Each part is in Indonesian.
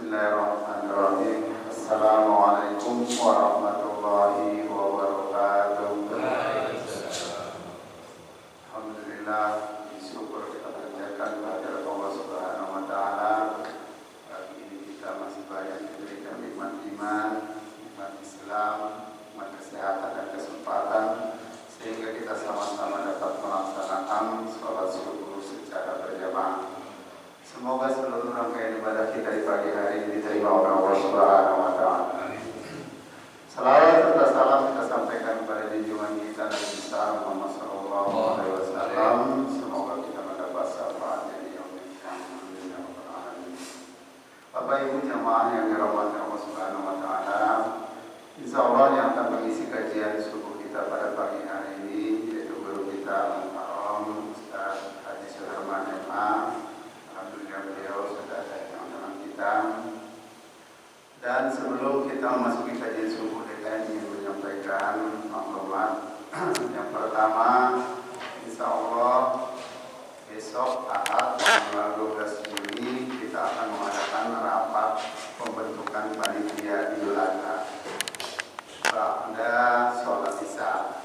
Bismillahirrahmanirrahim. Assalamualaikum warahmatullahi wabarakatuh. Alhamdulillah, syukur kita panjatkan kehadirat Allah Subhanahu wa taala. Pagi ini kita masih banyak diberikan nikmat iman, nikmat Islam, nikmat kesehatan dan kesempatan sehingga kita sama-sama dapat melaksanakan sholat subuh secara berjamaah. Semoga seluruh rangkaian ibadah kita di pagi hari ini diterima oleh Allah Subhanahu wa taala. Salawat serta salam kita sampaikan kepada junjungan kita Nabi besar Muhammad sallallahu alaihi wasallam. Semoga kita mendapat syafaatnya di yaumil qiyamah. Bapak Ibu jamaah yang dirahmati Allah Subhanahu wa taala, insyaallah yang akan mengisi kajian subuh kita pada pagi hari ini yaitu guru kita Al-Mukarram Ustaz Haji Suherman MA. Alhamdulillah beliau sudah ada teman-teman kita. Dan sebelum kita memasuki kajian subuh, kita ingin menyampaikan maklumat. Yang pertama, insya Allah besok Ahad tanggal 12 Juni kita akan mengadakan rapat pembentukan panitia Idul Adha pada sholat Isya.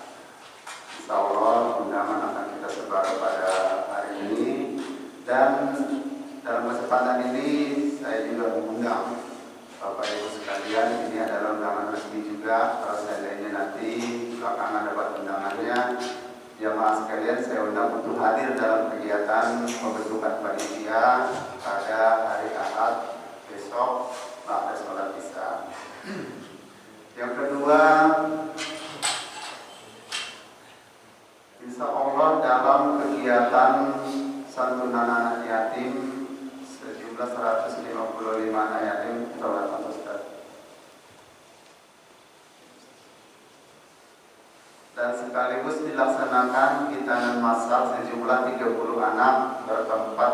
Insya Allah undangan akan kita sebar pada hari ini. Dan dalam kesempatan ini saya juga mengundang Bapak Ibu sekalian, ini adalah undangan resmi juga. Kalau seandainya nanti belakangan dapat undangannya, jamaah sekalian saya undang untuk hadir dalam kegiatan pembentukan panitia pada hari Ahad besok pada sholat Isya. Yang kedua, insya Allah dalam kegiatan santunan anak yatim sejumlah 155 anak yatim sholat Ustaz. Dan sekaligus dilaksanakan hitanan massal sejumlah 30 anak bertempat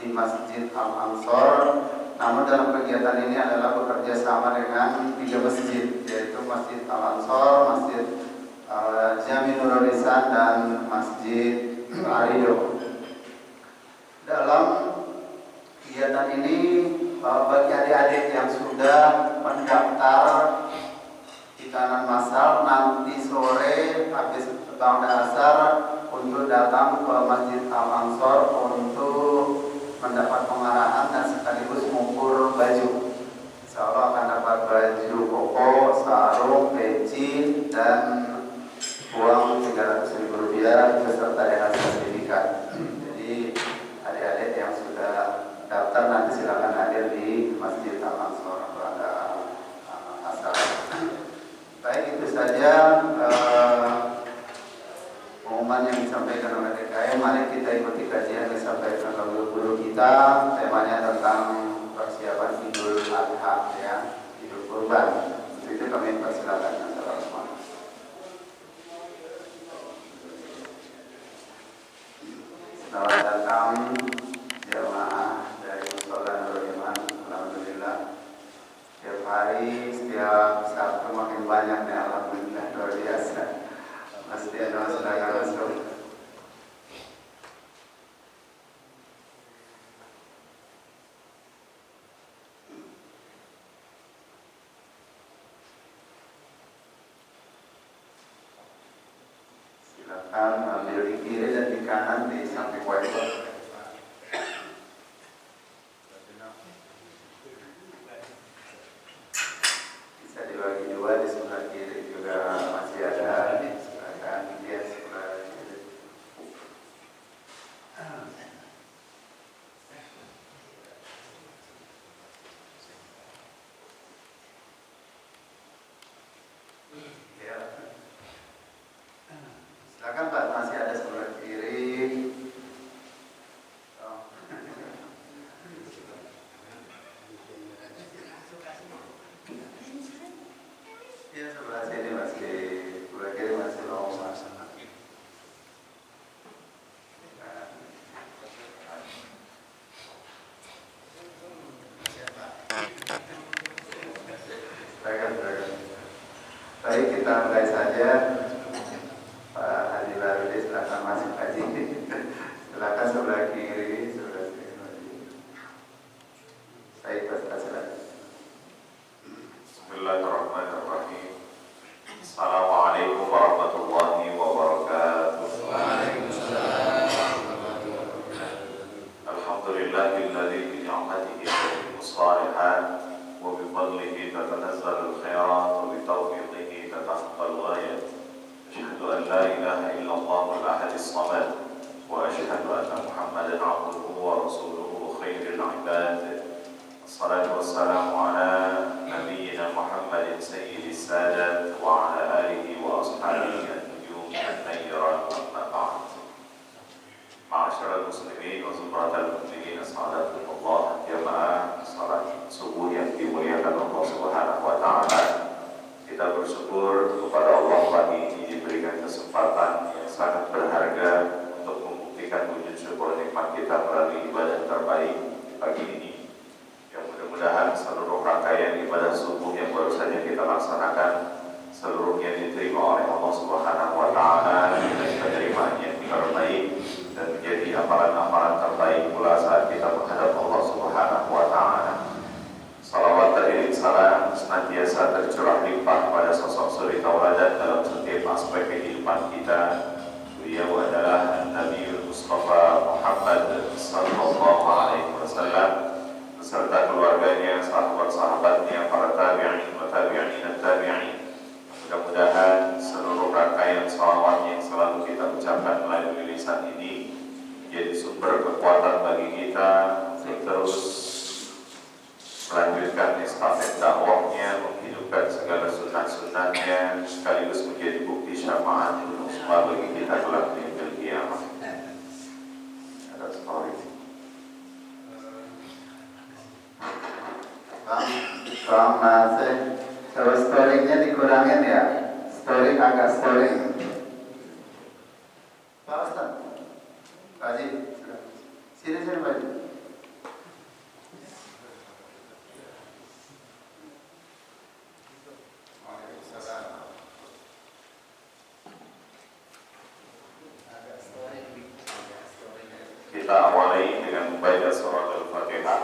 di Masjid Al-Ansor. Namun dalam kegiatan ini adalah bekerja sama dengan 3 masjid, yaitu Masjid Al-Ansor, Masjid Jami Nurul Ihsan dan Masjid Arido. Dalam kegiatan ini bagi adik-adik yang sudah mendaftar hitanan massal nanti sore habis ba'da asar untuk datang ke Masjid Al-Ansor untuk mendapat pengarahan dan sekaligus mengukur baju. Insyaallah akan dapat baju koko, sarung, peci dan uang Rp300.000 beserta dengan sertifikat. Jadi adik-adik yang sudah daftar nanti silakan hadir di Masjid Al-Ansor pada asar. Baik, itu saja pengumuman yang disampaikan oleh DKM. Mari kita ikuti kajian yang disampaikan oleh guru kita. Temanya tentang persiapan Idul Adha, ya, Idul Kurban. Untuk itu kami persilakan. Selamat datang jemaah dari Musola Nurul Iman. Alhamdulillah setiap hari, setiap Sabtu makin banyak nih. Alhamdulillah luar biasa. Pasti ada sedekah masuk. Silakan ambil di kiri dan di kanan di samping wajah. الأحد الصمد وأشهد أن محمدا عبده ورسوله خير العباد. الصلاة والسلام على نبينا محمد سيد السادات وعلى آله وأصحابه النجوم النيرات. أما بعد، معاشر المسلمين وزمرة المؤمنين السعادة الله، jamaah salat subuh yang dimuliakan Allah Subhanahu wa taala. Kita bersyukur kepada Allah pagi ini diberikan kesempatan yang sangat berharga untuk membuktikan wujud syukur nikmat kita melalui ibadah terbaik pagi ini. Yang mudah-mudahan seluruh rangkaian ibadah subuh yang baru saja kita laksanakan seluruhnya diterima oleh Allah Subhanahu wa taala dengan penerimaan yang terbaik dan menjadi amalan-amalan terbaik pula saat kita menghadap Allah Subhanahu wa taala. Salawat dan salam senantiasa tercurah limpah pada sosok suri tauladan dalam setiap aspek kehidupan kita. Beliau adalah Nabiul Mustafa Muhammad sallallahu alaihi wasallam beserta keluarganya, sahabat-sahabatnya, para tabi'in wa tabi'in tabi'in. Mudah-mudahan seluruh rangkaian salawat yang selalu kita ucapkan melalui lisan ini menjadi sumber kekuatan bagi kita untuk terus melanjutkan estafet dakwahnya, menghidupkan segala sunat-sunatnya, sekaligus menjadi bukti syafaat untuk semua bagi kita kelak di yaumil qiyamah. Ada story. Bang Nasir, kalau story-nya dikurangin ya, story agak story. Pak Ustaz, Pak Haji, sini Pak Haji. Kita awali dengan membaca surat Al-Fatihah.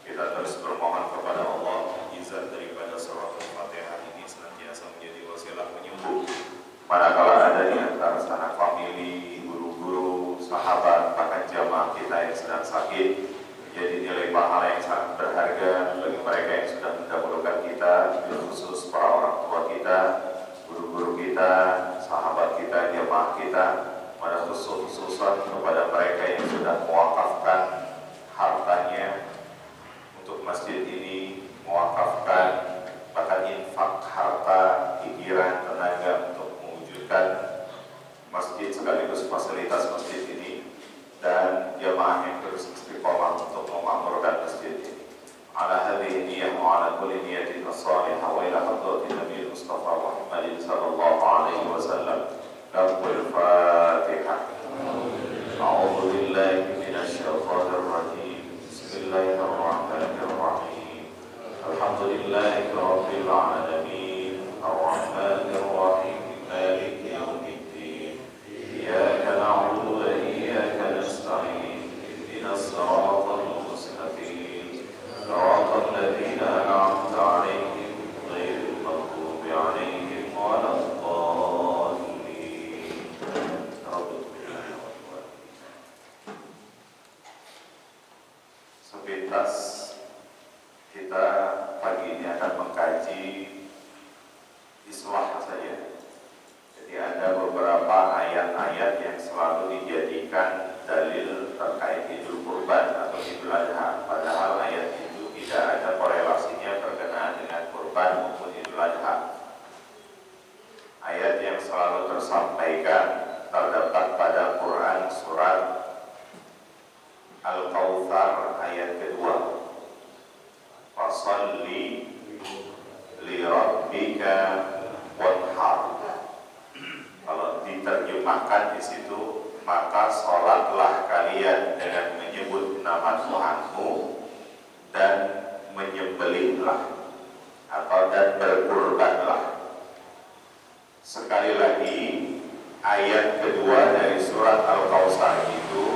Kita terus bermohon kepada Allah izin daripada surat Al-Fatihah ini senantiasa menjadi wasilah penyembuh manakala ada di antara sanak famili, guru-guru, sahabat, bahkan jamaah kita yang sedang sakit, menjadi nilai pahala yang sangat berharga bagi mereka yang sudah mendahulukan kita, khusus para orang tua kita, guru-guru kita, sahabat kita, jamaah kita. Pada khususan kepada mereka yang sudah mewakafkan hartanya untuk masjid ini, mewakafkan bahkan infak harta, pikiran, tenaga untuk mewujudkan masjid sekaligus fasilitas masjid ini, dan jamaah yang terus istiqomah untuk memakmurkan masjid ini. Ala hadhihi niyyah wa ala kulli niyatin salihah wa ila hadratin Nabi Mustafa Muhammad sallallahu alaihi wasallam. Al-Fatihah. A'udzu billahi minasy syaithanir rajim. Bismillahirrahmanirrahim. Alhamdulillahi rabbil alamin. Ar-Rahmanir Rahim. Maliki yaumiddin. Iyyaka na'budu wa iyyaka nasta'in. Ihdinas siratal mustaqim. Siratal ladzina an'amta 'alaihim ghairil maghdubi 'alaihim waladdallin. Sepintas kita pagi ini akan mengkaji islah saja. Jadi ada beberapa ayat-ayat yang selalu dijadikan dalil terkait Idul Kurban atau Idul Adha. Padahal ayat itu tidak ada korelasinya berkenaan dengan kurban maupun Idul Adha. Ayat yang selalu tersampaikan terdapat pada Quran surat Al-Kautsar ayat kedua. Fasalli li rabbika wanhar. Kalau diterjemahkan di situ, maka sholatlah kalian dengan menyebut nama Tuhanmu dan menyembelihlah atau dan berkurbanlah. Sekali lagi, ayat kedua dari surat Al-Kautsar itu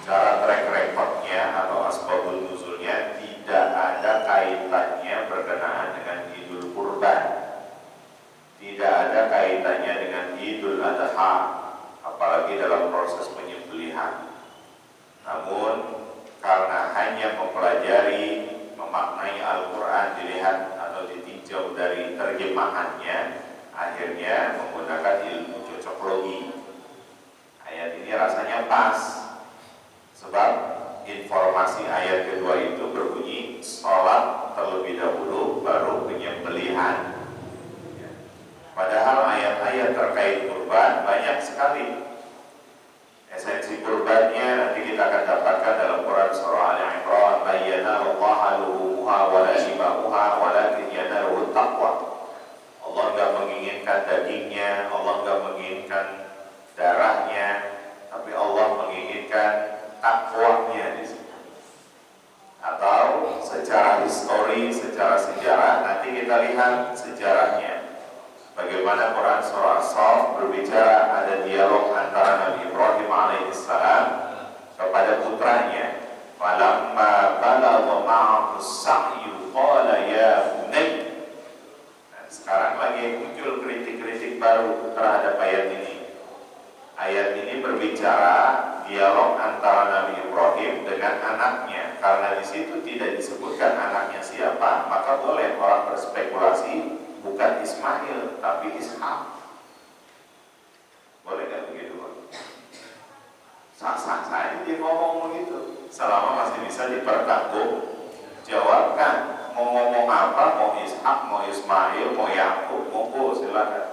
cara track recordnya atau asbabun nuzulnya tidak ada kaitannya berkenaan dengan Idul Kurban, tidak ada kaitannya dengan Idul Adha, apalagi dalam proses penyembelihan. Namun karena hanya mempelajari, memaknai Al-Quran dilihat atau ditinjau dari terjemahannya, akhirnya menggunakan ilmu cocokologi rasanya pas. Sebab informasi ayat kedua itu berbunyi sholat terlebih dahulu baru penyembelihan. Padahal ayat-ayat terkait kurban banyak sekali. Esensi kurbannya nanti kita akan dapatkan dalam Quran surah Al-Imran, bayyana Allah luhumuha wa la shibahuha walakin yanaluhu taqwa. Allah enggak menginginkan dagingnya, Allah enggak menginginkan darahnya, tapi Allah menginginkan takwanya di sini. Atau secara histori, secara sejarah, nanti kita lihat sejarahnya. Bagaimana Quran surah As-Saff berbicara ada dialog antara Nabi Ibrahim alaihissalam kepada putranya. Falamma balagha ma'ahu as-sa'yu qala ya bunayya. Nah, sekarang lagi muncul kritik-kritik baru terhadap ayat ini. Ayat ini berbicara dialog antara Nabi Ibrahim dengan anaknya. Karena di situ tidak disebutkan anaknya siapa, maka boleh orang berspekulasi bukan Ismail, tapi Ishak. Boleh gak begitu, Pak? Sah-sah saja dia ngomong begitu, selama masih bisa dipertanggung jawabkan. Mau ngomong apa, mau Ishak, mau Ismail, mau Yakub, monggo silakan.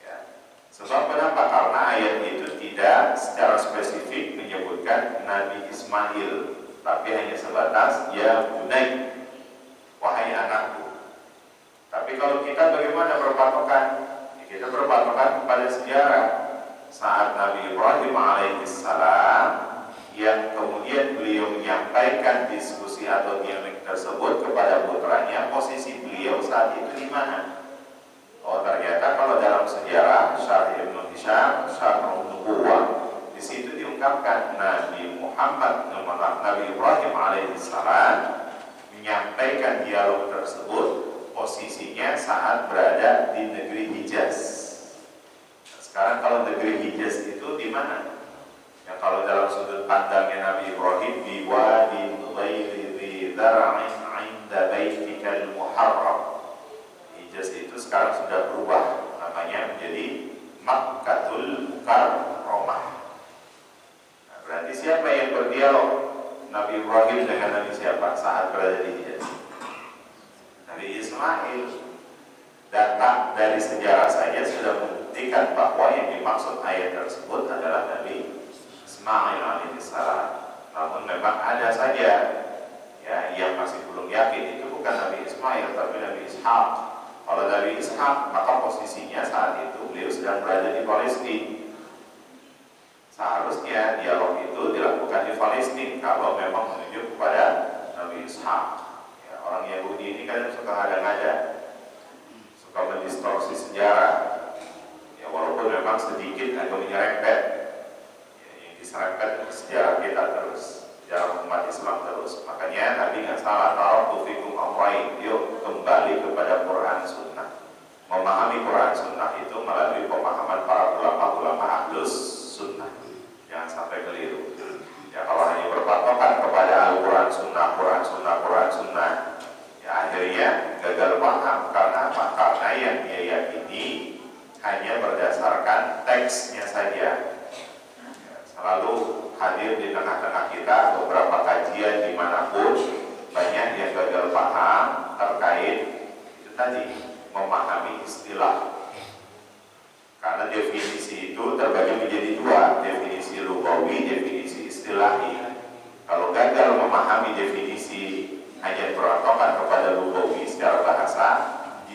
Ya. Sebab kenapa? Karena ayat itu tidak secara spesifik menyebutkan Nabi Ismail, tapi hanya sebatas ya bunai, wahai anakku. Tapi kalau kita bagaimana berpatokan? Ya, kita berpatokan kepada sejarah saat Nabi Ibrahim alaihissalam yang kemudian beliau menyampaikan diskusi atau dialog tersebut kepada putranya. Posisi beliau saat itu di mana? Oh, ternyata kalau dalam sejarah Syarh Ibnu Hisham, Syarh Nubuwah, di situ diungkapkan Nabi Ibrahim alaihissalam menyampaikan dialog tersebut posisinya saat berada di negeri Hijaz. Nah, sekarang kalau negeri Hijaz itu di mana? Ya, kalau dalam sudut pandangnya Nabi Ibrahim, di wadin ghairi dzi zar'in 'inda baitikal muharram. Hijaz itu sekarang sudah berubah namanya menjadi Makkatul Mukarramah. Nah, berarti siapa yang berdialog Nabi Ibrahim dengan Nabi siapa saat berada di Hijaz? Nabi Ismail. Data dari sejarah saja sudah membuktikan bahwa yang dimaksud ayat tersebut adalah Nabi Ismail alaihissalam. Namun memang ada saja ya yang masih belum yakin itu bukan Nabi Ismail tapi Nabi Ishak. Kalau Nabi Ishak maka posisinya saat itu beliau sedang berada di Palestina. Seharusnya dialog itu dilakukan di Palestina kalau memang menuju kepada Nabi Ishak. Orang Yahudi ini kan suka ngada-ngada, suka mendistorsi sejarah. Ya walaupun memang sedikit agak menyerempet, ya, yang diserempet sejarah kita terus, sejarah umat Islam terus. Makanya Nabi nggak salah, taruh fikum amrain, yuk kembali kepada Quran Sunnah. Memahami Quran Sunnah itu melalui pemahaman para ulama-ulama Ahlus Sunnah. Jangan sampai keliru. Ya kalau hanya berpatokan kepada Al-Quran Sunnah, Quran Sunnah, Quran Sunnah, ya akhirnya gagal paham. Karena apa? Karena yang dia yakini hanya berdasarkan teksnya saja. Ya, selalu hadir di tengah-tengah kita beberapa kajian dimanapun banyak yang gagal paham terkait itu tadi, memahami istilah. Karena definisi itu terbagi menjadi dua, definisi lugawi, definisi istilahi. Kalau gagal memahami definisi hanya berpatokan kepada lugawi secara bahasa,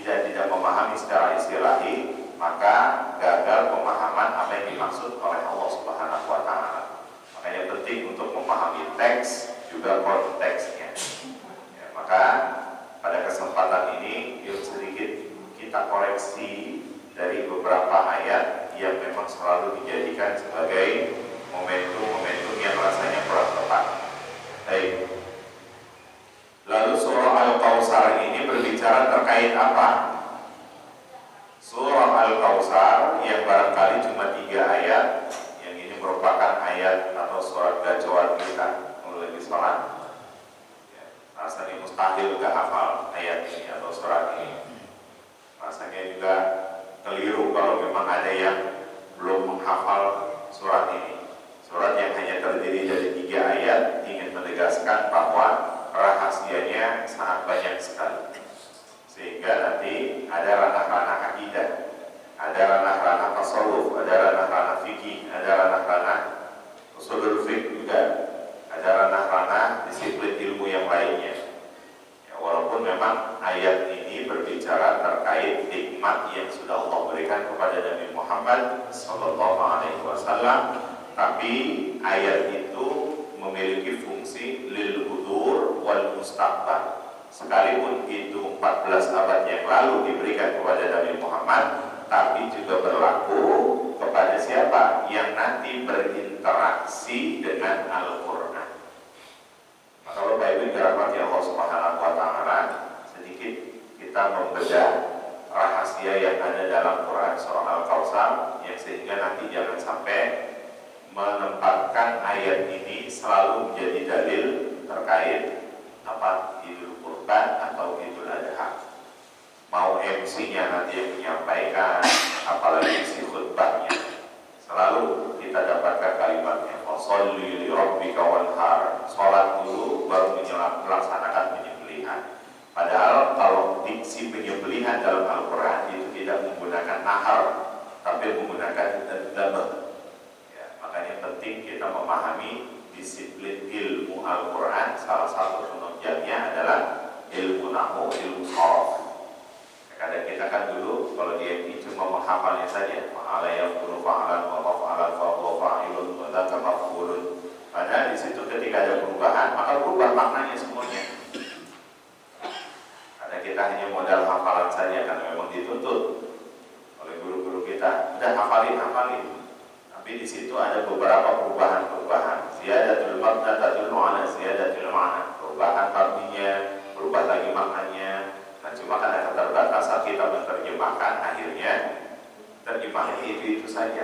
tidak memahami secara istilahi, maka gagal pemahaman apa yang dimaksud oleh Allah Subhanahu wa taala. Makanya penting untuk memahami teks juga konteksnya. Ya, maka pada kesempatan ini yuk sedikit kita koreksi dari beberapa ayat yang memang selalu dijadikan sebagai momentum-momentum yang rasanya kurang tepat. Baik. Lalu surah Al-Kautsar ini berbicara terkait apa? Surah Al-Kautsar yang barangkali cuma 3 ayat, yang ini merupakan ayat atau surat gacoan kita mulai sholat. Ya, rasanya mustahil gak hafal ayat ini atau surat ini. Rasanya juga keliru kalau memang ada yang belum menghafal surat Tapi ayat itu memiliki fungsi lil hudur wal mustaqbal. Sekalipun itu 14 abad yang lalu diberikan kepada Nabi Muhammad, tapi juga berlaku kepada siapa yang nanti berinteraksi dengan Al-Quran. Maka Bapak Ibu dirahmati Allah Subhanahu wa Ta'ala, sedikit kita membedah rahasia yang ada dalam Quran surah Al-Kautsar, yang sehingga nanti jangan sampai menempatkan ayat ini selalu menjadi dalil terkait Idul Kurban atau Idul Adha. Mau MC-nya nanti yang menyampaikan, apalagi isi khutbahnya, selalu kita dapatkan kalimatnya fasholli li rabbika wanhar, sholat dulu baru melaksanakan penyembelihan. Padahal kalau diksi penyembelihan dalam Al-Quran itu tidak menggunakan nahar, tapi menggunakan dzabh. Makanya penting kita memahami disiplin ilmu Al-Quran. Salah satu penunjangnya adalah ilmu nahwu, ilmu sharaf. Kadang kita kan dulu kalau di MI cuma menghafalnya saja, fa'ala yaqulu fa'alan wa fa'alan fa huwa fa'ilun wa dzaka maf'ulun. Padahal di situ ketika ada perubahan, maka berubah maknanya semuanya. Karena kita hanya modal hafalan saja karena memang dituntut oleh guru-guru kita, udah hafalin. Tapi di situ ada beberapa perubahan. Ziyadatul mabna tadullu ala ziyadatul ma'na. Perubahan artinya, berubah lagi maknanya. Nah, cuma karena keterbatasan kita menerjemahkan, akhirnya terjemahannya itu saja.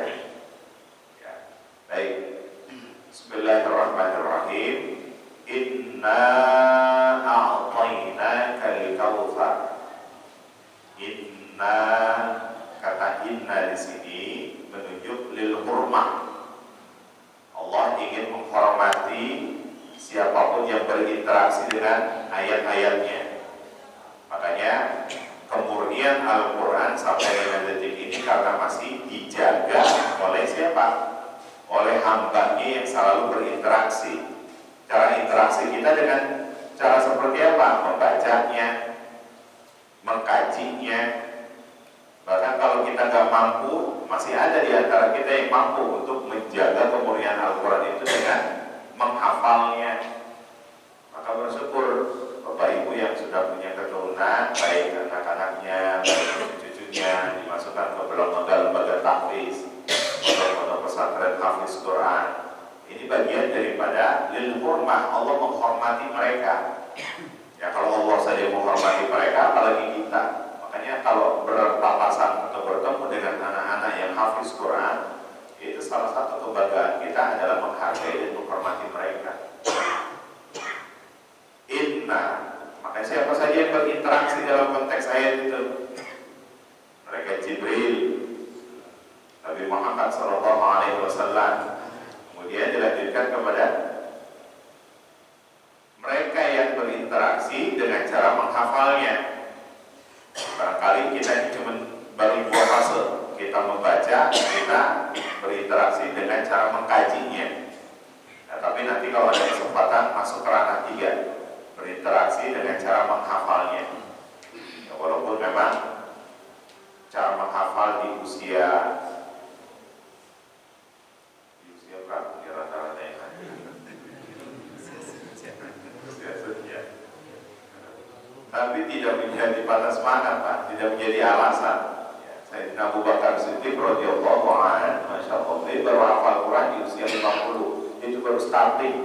Ya. Baik. Bismillahirrahmanirrahim. Inna a'tainaka al-kautsar. Inna, kata inna di sini menunjuk lil hurmah. Allah ingin menghormati siapapun yang berinteraksi dengan ayat-ayatnya. Makanya kemurnian Al-Quran sampai dengan detik ini karena masih dijaga oleh siapa? Oleh hambanya yang selalu berinteraksi. Cara interaksi kita dengan cara seperti apa? Membacanya, mengkajinya. Bahkan kalau kita nggak mampu, masih ada di antara kita yang mampu untuk menjaga kemurnian Al-Quran itu dengan menghafalnya. Maka bersyukur Bapak Ibu yang sudah punya keturunan, baik anak-anaknya, baik cucunya, dimasukkan ke lembaga tahfiz, pondok pesantren hafiz Quran. Ini bagian daripada lil hurmah, Allah menghormati mereka. Ya kalau Allah saja menghormati mereka, apalagi kita. Makanya kalau berpapasan atau bertemu dengan anak-anak yang hafiz Quran, itu salah satu kebanggaan kita adalah menghargai dan menghormati mereka. Inna, maka siapa saja yang berinteraksi dalam konteks ayat itu? Mereka Jibril, Nabi Muhammad SAW. Kemudian dilanjutkan kepada mereka yang berinteraksi dengan cara menghafalnya. Barangkali kita ini cuma baru dua fase, kita membaca, kita berinteraksi dengan cara mengkajinya. Nah, tapi nanti kalau ada kesempatan masuk ke ranah 3, berinteraksi dengan cara menghafalnya. Ya, walaupun memang cara menghafal di usia berapa? Ya, rata-rata yang ada. Usia. Tapi tidak menjadi batas semangat, Pak, tidak menjadi alasan. Ya, Sayyidina Abu Bakar Siddiq radhiyallahu anhu, masya Allah, dia baru hafal Quran di usia 50, itu baru starting.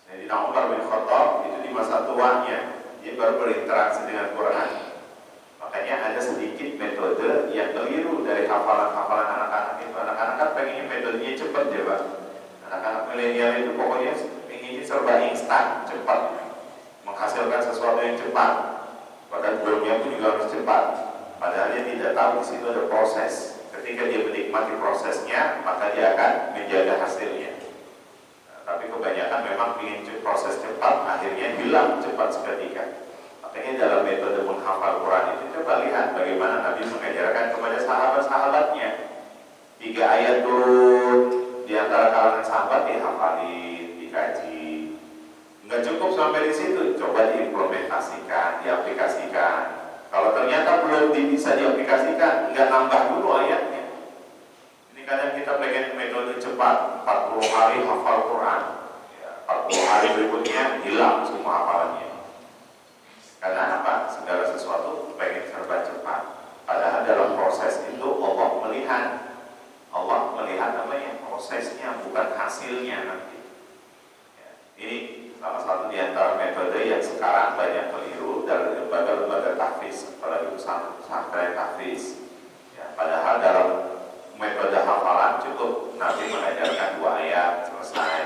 Sayyidina Umar bin Khattab itu di masa tuanya, dia baru berinteraksi dengan Quran. Makanya ada sedikit metode yang keliru dari hafalan-hafalan anak-anak itu. Anak-anak kan pengennya metodenya cepat ya, Pak. Anak-anak milenial itu pokoknya pengennya serba instan, cepat, menghasilkan sesuatu yang cepat. Bahkan gurunya pun juga harus cepat. Padahal dia tidak tahu di situ ada proses. Ketika dia menikmati prosesnya, maka dia akan menjaga hasilnya. Nah, tapi kebanyakan memang ingin proses cepat, akhirnya hilang cepat seketika. Makanya dalam metode menghafal Quran itu coba lihat bagaimana Nabi mengajarkan kepada sahabat-sahabatnya. 3 ayat turun, di antara kalangan sahabat dihafalin, dikaji. Nggak cukup sampai di situ, coba diimplementasikan, diaplikasikan. Kalau ternyata belum bisa diaplikasikan, nggak nambah dulu ayatnya. Ini kadang kita pengen metode cepat, 40 hari hafal Quran, ya, 40 hari berikutnya hilang semua hafalannya. Karena apa? Segala sesuatu pengen serba cepat. Padahal dalam proses itu Allah melihat namanya prosesnya, bukan hasilnya nanti. Ya, ini salah satu di antara metode yang sekarang banyak keliru dari lembaga-lembaga tahfiz, apalagi pesantren tahfiz. Ya, padahal dalam metode hafalan cukup Nabi mengajarkan 2 ayat selesai,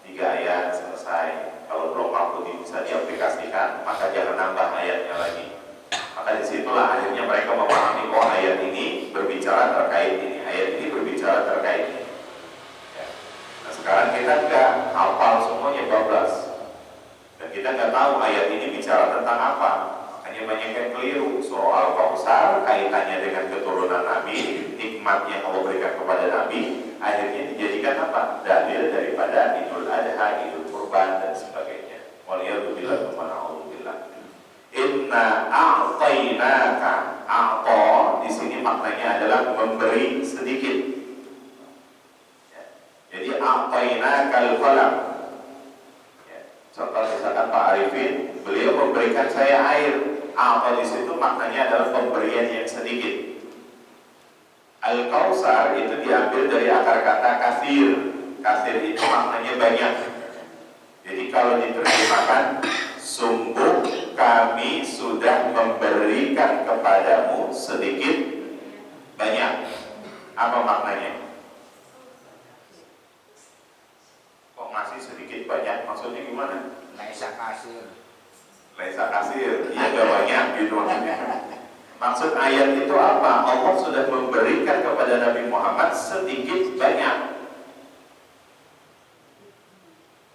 3 ayat selesai. Kalau belum mampu bisa diaplikasikan, maka jangan nambah ayatnya lagi. Maka disitulah akhirnya mereka memahami, oh ayat ini berbicara terkait ini, ayat ini berbicara terkait ini. Ya. Nah sekarang kita nggak hafal semuanya 12, dan kita nggak tahu ayat ini bicara tentang apa. Makanya banyak yang keliru. Surah Al-Kautsar kaitannya dengan keturunan Nabi, nikmat yang Allah berikan kepada Nabi, akhirnya dijadikan apa? Dalil daripada Idul Adha, Idul Kurban dan sebagainya. Waliyadzubillah wa na'udzubillah. Inna a'tainaka. A'ta di sini maknanya adalah memberi sedikit. Ya. Jadi a'tainaka al-falaq. Ya. Contoh misalkan Pak Arifin, beliau memberikan saya air. A'ta di situ maknanya adalah pemberian yang sedikit. Al-Kautsar itu diambil dari akar kata kasir. Kasir itu maknanya banyak. Jadi kalau diterjemahkan, sungguh kami sudah memberikan kepadamu sedikit banyak. Apa maknanya? Kok masih sedikit banyak? Maksudnya gimana? Laisa kasir. Laisa kasir, iya gak banyak gitu maksudnya. Maksud ayat itu apa? Allah sudah memberikan kepada Nabi Muhammad sedikit banyak.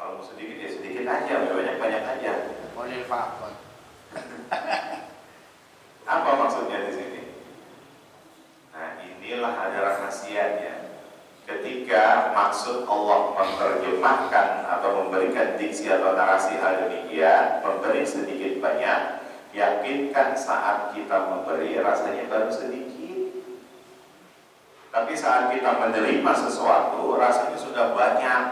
Kalau mau sedikit ya sedikit aja, banyak aja. Boleh fakon. Apa maksudnya di sini? Nah inilah ada rahasianya. Ketika maksud Allah menerjemahkan atau memberikan diksi atau narasi hal demikian, memberi sedikit banyak, yakinkan saat kita memberi rasanya baru sedikit. Tapi saat kita menerima sesuatu rasanya sudah banyak,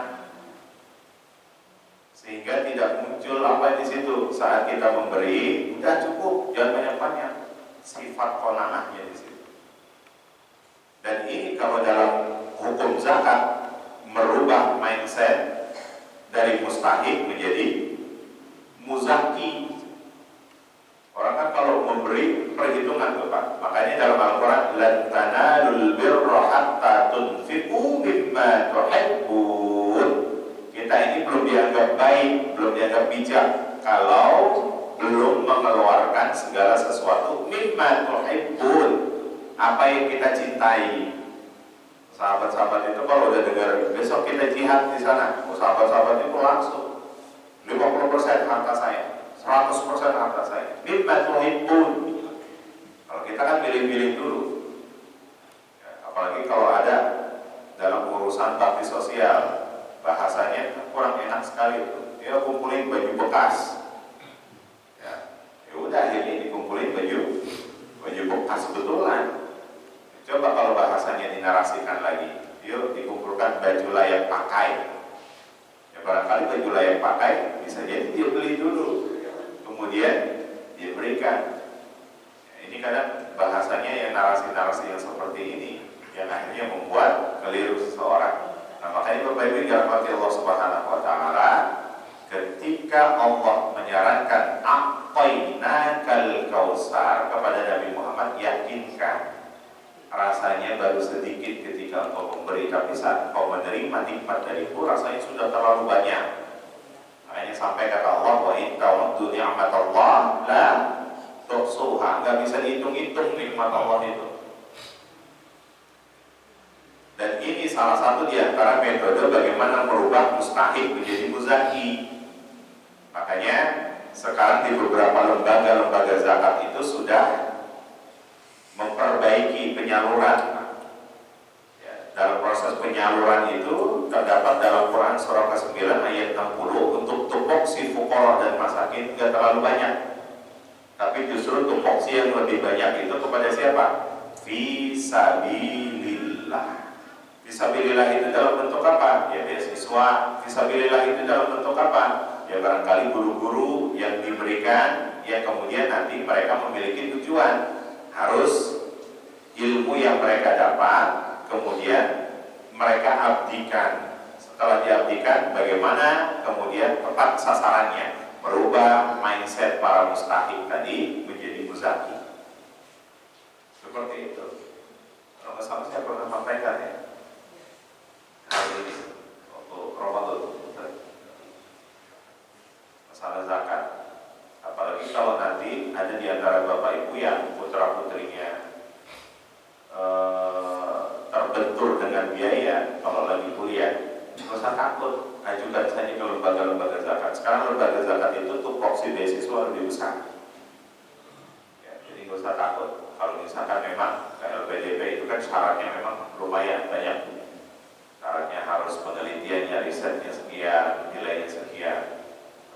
sehingga tidak muncul apa di situ. Saat kita memberi udah cukup, jangan banyak-banyak. Sifat qanaahnya di situ. Dan ini kalau dalam hukum zakat merubah mindset dari mustahik menjadi muzaki. Orang kan kalau memberi perhitungan tuh Pak. Makanya dalam Al-Quran, lan tanalul birra hatta tunfiqu mimma tuhibbun. Kita ini belum dianggap baik, belum dianggap bijak kalau belum mengeluarkan segala sesuatu mimma tuhibbun, apa yang kita cintai. Sahabat-sahabat itu kalau udah dengar besok kita jihad di sana, sahabat-sahabat itu langsung 50% harta saya, 100% harta saya. Mimma tuhibbun. Kalau kita kan pilih-pilih dulu. Ya, apalagi kalau ada dalam urusan bakti sosial, bahasanya kurang enak sekali itu. Dia kumpulin baju bekas. Ya udah akhirnya dikumpulin baju bekas betulan. Coba kalau bahasanya dinarasikan lagi, yuk dikumpulkan baju layak pakai. Ya barangkali baju layak pakai bisa jadi dia beli dulu, kemudian dia berikan. Ya, ini kadang bahasanya yang narasi-narasi yang seperti ini yang akhirnya membuat keliru seseorang. Nah makanya Bapak Ibu dirahmati Allah Subhanahu wa Ta'ala, ketika Allah menyarankan a'tainakal kautsar kepada Nabi Muhammad, yakinkan rasanya baru sedikit ketika engkau memberi, tapi saat engkau menerima nikmat dariku rasanya sudah terlalu banyak. Makanya sampai kata Allah, wa in ta'uddu ni'matallah la tuhsuha, enggak bisa dihitung-hitung nikmat Allah itu. Dan ini salah satu di antara metode bagaimana merubah mustahik menjadi muzaki. Makanya sekarang di beberapa lembaga zakat itu sudah memperbaiki penyaluran. Ya, dalam proses penyaluran itu terdapat dalam Quran surah ke-9 ayat 60 untuk tupoksi fuqara dan masakin tidak terlalu banyak. Tapi justru tupoksi yang lebih banyak itu kepada siapa? Fi sabilillah. Fisabilillah itu dalam bentuk apa? Ya beasiswa. Fisabilillah itu dalam bentuk apa? Ya barangkali guru-guru yang diberikan, ya kemudian nanti mereka memiliki tujuan, harus ilmu yang mereka dapat, kemudian mereka abdikan. Setelah diabdikan, bagaimana kemudian tepat sasarannya, merubah mindset para mustahik tadi menjadi muzaki. Seperti itu. Kalau masalah saya pernah sampaikan ya, hari ini waktu Ramadan, masalah zakat. Apalagi kalau nanti ada di antara bapak ibu yang putra putrinya terbentur dengan biaya kalau lagi kuliah, nggak usah takut, ajukan saja ke lembaga-lembaga zakat. Sekarang lembaga zakat itu tuh proksi beasiswa lebih besar. Ya, jadi nggak usah takut. Kalau misalkan memang LPDP itu kan syaratnya memang lumayan banyak. Syaratnya harus penelitiannya, risetnya sekian, nilainya sekian.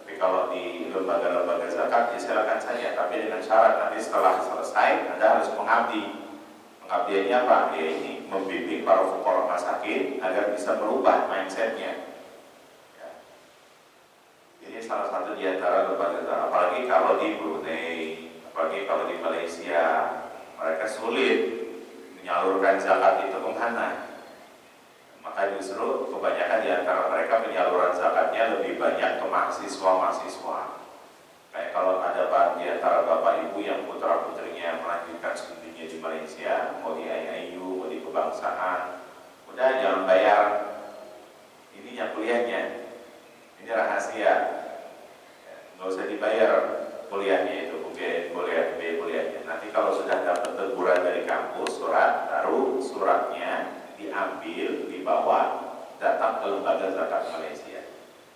Tapi kalau di lembaga-lembaga zakat ya silakan saja, tapi dengan syarat nanti setelah selesai Anda harus mengabdi. Pengabdiannya apa? Ya ini membimbing para fuqara masakin agar bisa merubah mindsetnya. Ya. Ini salah satu di antara lembaga zakat. Apalagi kalau di Brunei, apalagi kalau di Malaysia, mereka sulit menyalurkan zakat itu kemana. Maka justru kebanyakan di antara mereka penyaluran zakatnya lebih banyak ke mahasiswa-mahasiswa. Kayak kalau ada di antara bapak ibu yang putra putrinya melanjutkan studinya di Malaysia, mau di IIU, mau di kebangsaan, udah jangan bayar ininya kuliahnya, ini rahasia, nggak usah dibayar kuliahnya itu, kuliah kuliahnya. Nanti kalau sudah dapat teguran dari kampus, baru suratnya diambil, dibawa, datang ke lembaga zakat Malaysia.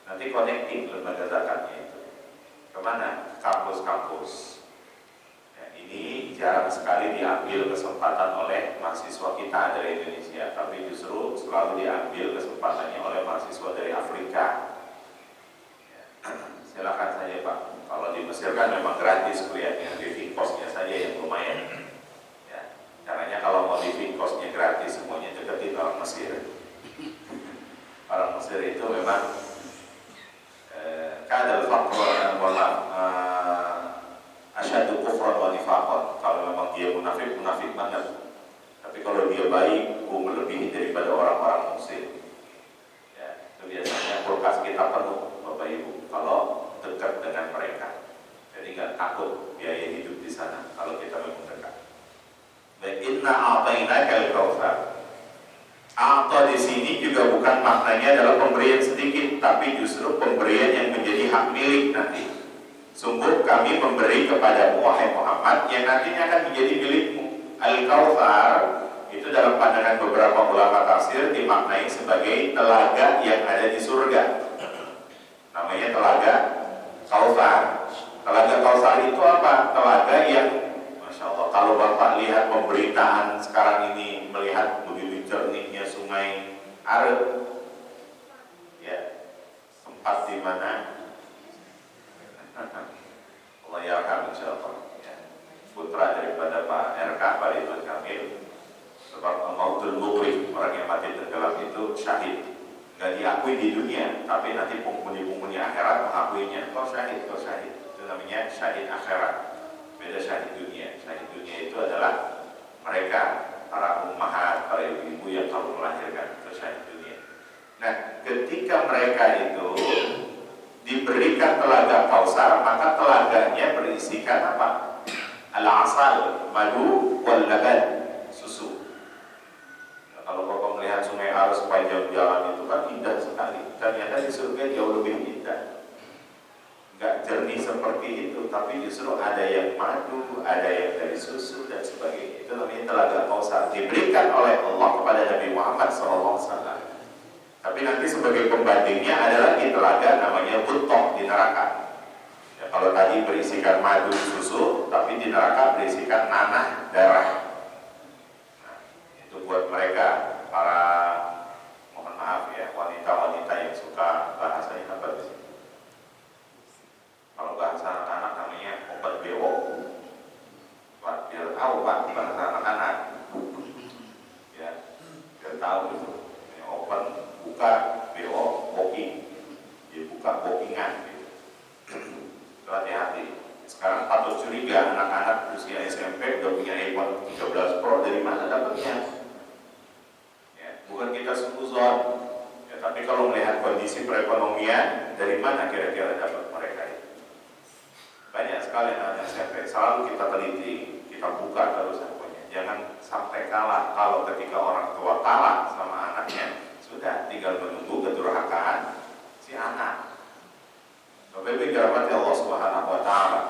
Nanti connecting lembaga zakatnya itu kemana? Kampus-kampus. Ya, ini jarang sekali diambil kesempatan oleh mahasiswa kita dari Indonesia, tapi justru selalu diambil kesempatannya oleh mahasiswa dari Afrika. Ya, silakan saja Pak. Kalau di Mesir kan memang gratis kuliahnya, living cost-nya saja yang lumayan. Ya, caranya kalau mau living cost-nya gratis, semuanya deketin orang Mesir. Orang Mesir itu memang kadal faktor asyadu kufran wa nifaqan. Kalau memang dia munafik banget. Tapi kalau dia baik, melebihi daripada orang-orang Muslim. Ya, itu biasanya kulkas kita penuh, Bapak Ibu, kalau dekat dengan mereka. Jadi nggak takut biaya hidup di sana kalau kita memang dekat. Baik, inna a'tainaka al-kautsar. Atau di sini juga bukan maknanya adalah pemberian sedikit, tapi justru pemberian yang menjadi hak milik nanti. Sungguh kami memberi kepadamu wahai Muhammad yang nantinya akan menjadi milikmu. Al-Kautsar itu dalam pandangan beberapa ulama tafsir dimaknai sebagai telaga yang ada di surga. Namanya telaga Kautsar. Telaga Kautsar itu apa? Telaga yang, Masya Allah, kalau Bapak lihat pemberitaan sekarang ini, melihat begitu jernihnya sungai Are, ya, tempat di mana Allah yarham insyaallah, ya, putra daripada Pak RK, Pak Ridwan Kamil, sebab mautul muqri, orang yang mati tenggelam itu syahid, nggak diakui di dunia, tapi nanti penghuni-penghuni akhirat mengakuinya. Kau syahid, itu namanya syahid akhirat. Beda syahid dunia. Syahid dunia itu adalah mereka, para ummahat, para ibu-ibu yang kamu melahirkan, itu syahid dunia. Nah, ketika mereka itu diberikan telaga Kautsar, maka telaganya berisikan apa? Al-asal, madu, wal laban, susu. Nah, kalau Bapak melihat sungai Arus sepanjang jalan itu kan indah sekali. Ternyata di surga jauh lebih indah. Nggak jernih seperti itu, tapi justru ada yang madu, ada yang dari susu dan sebagainya. Itu namanya telaga Kautsar, diberikan oleh Allah kepada Nabi Muhammad SAW. Tapi nanti sebagai pembandingnya ada lagi telaga namanya Butoh di neraka. Ya, kalau tadi berisikan madu susu, tapi di neraka berisikan nanah darah. Nah, itu buat mereka para, mohon maaf ya, wanita-wanita yang suka bahasanya apa sih? Kalau bahasa anak-anak namanya obat bewok. Pak, biar tahu Pak bahasa anak-anak. Ya, biar tahu itu. buka BO booking, dia buka bookingan gitu. Itu hati-hati. Sekarang patut curiga anak-anak usia SMP udah punya iPhone 13 Pro, dari mana dapatnya? Ya, bukan kita suzon, ya, tapi kalau melihat kondisi perekonomian, dari mana kira-kira dapat mereka itu? Banyak sekali anak SMP, selalu kita teliti, kita buka terus handphonenya. Jangan sampai kalah. Kalau ketika orang tua kalah sama anaknya, sudah tinggal menunggu kedurhakaan si anak. Bapak-ibu dirahmati Allah Subhanahu wa taala.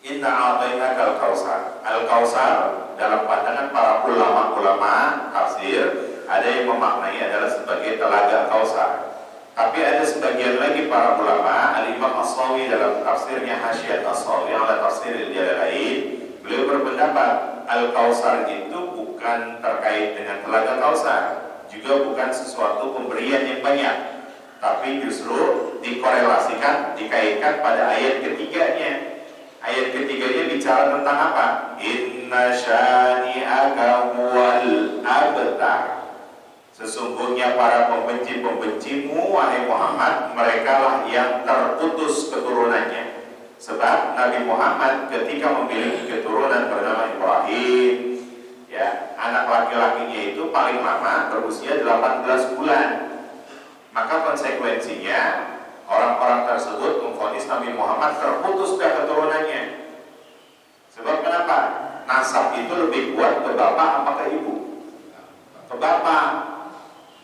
Inna a'tainaka al-kautsar. Al-kautsar dalam pandangan para ulama-ulama tafsir ada yang memaknai adalah sebagai telaga Kautsar. Tapi ada sebagian lagi para ulama, Al-Imam As-Sawi dalam tafsirnya Hasyiat As-Sawi ala Tafsiril Jalalain, beliau berpendapat Al-Kautsar itu bukan terkait dengan telaga Kautsar, juga bukan sesuatu pemberian yang banyak, tapi justru dikorelasikan, dikaitkan pada ayat ketiganya. Ayat ketiganya bicara tentang apa? Inna syani'aka huwal abtar. Sesungguhnya para pembenci-pembencimu, wahai Muhammad, mereka lah yang terputus keturunannya. Sebab Nabi Muhammad ketika memiliki keturunan bernama Ibrahim, ya, anak laki-lakinya itu paling lama berusia 18 bulan. Maka konsekuensinya orang-orang tersebut memvonis Nabi Muhammad terputus dari keturunannya. Sebab kenapa? Nasab itu lebih kuat ke bapak apa ke ibu? Ke bapak.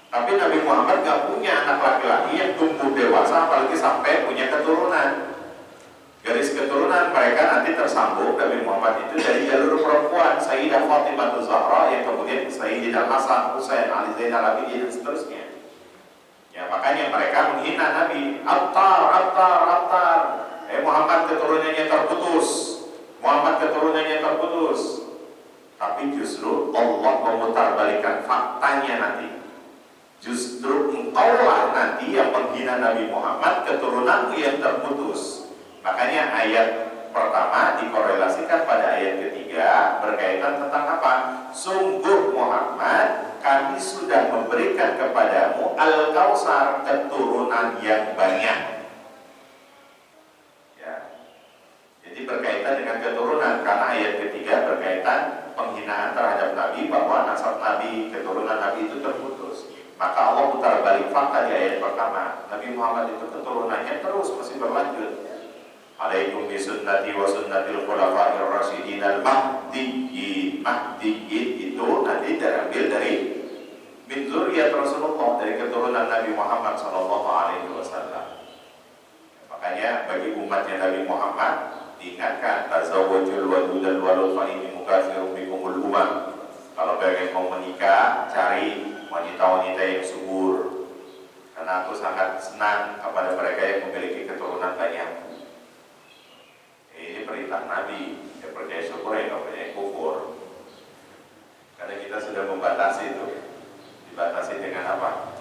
Tapi Nabi Muhammad gak punya anak laki-laki yang tumbuh dewasa, apalagi sampai punya keturunan. Garis keturunan mereka nanti tersambung Nabi Muhammad itu dari jalur perempuan, Sayyidah Fatimah Zahra, yang kemudian Sayyidina Hasan, Husain, Ali Zainal Abidin dan seterusnya. Ya, makanya mereka menghina Nabi. Abtar. Muhammad keturunannya terputus. Muhammad keturunannya terputus. Tapi justru Allah memutarbalikkan faktanya nanti. Justru engkaulah nanti yang menghina Nabi Muhammad, keturunanmu yang terputus. Makanya ayat pertama dikorelasikan pada ayat ketiga berkaitan tentang apa? Sungguh Muhammad, kami sudah memberikan kepadamu Al-Kautsar, keturunan yang banyak. Ya. Jadi berkaitan dengan keturunan, karena ayat ketiga berkaitan penghinaan terhadap Nabi, bahwa nasab Nabi, keturunan Nabi itu terputus. Maka Allah putar balik fakta di ayat pertama. Nabi Muhammad itu keturunannya terus masih berlanjut. Alaikum bisunnati wa sunnatil khulafa'ir rasyidin al-mahdiyyin. Mahdiyyin itu nanti diambil dari min dzurriyyat Rasulullah, dari keturunan Nabi Muhammad sallallahu alaihi wasallam. Makanya bagi umatnya Nabi Muhammad diingatkan, tazawwajul wadudal walud fa inni mukatsirun bikumul umam. Kalau pengen mau menikah, cari wanita-wanita yang subur, karena aku sangat senang kepada mereka yang memiliki keturunan banyak. Ini perintah Nabi, yang percaya syukur, yang tidak percaya kufur. Karena kita sudah membatasi itu. Dibatasi dengan apa?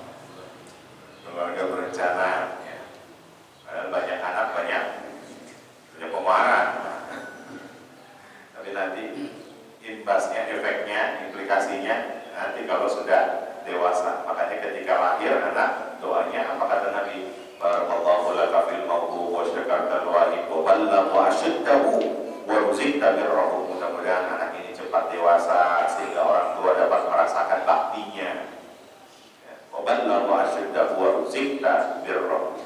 Keluarga berencana, ya. Padahal banyak anak, banyak punya pemarah. Tapi nanti imbasnya, efeknya, implikasinya nanti kalau sudah dewasa. Makanya ketika lahir anak, doanya apa kata Nabi? Barakallahu laka fil mawdu wa syakarta al-wahid wa ballagha ashuddahu wa ruzikta birrahu. Mudah-mudahan anak ini cepat dewasa sehingga orang tua dapat merasakan baktinya. Wa ballagha ashuddahu wa ruzikta birrahu.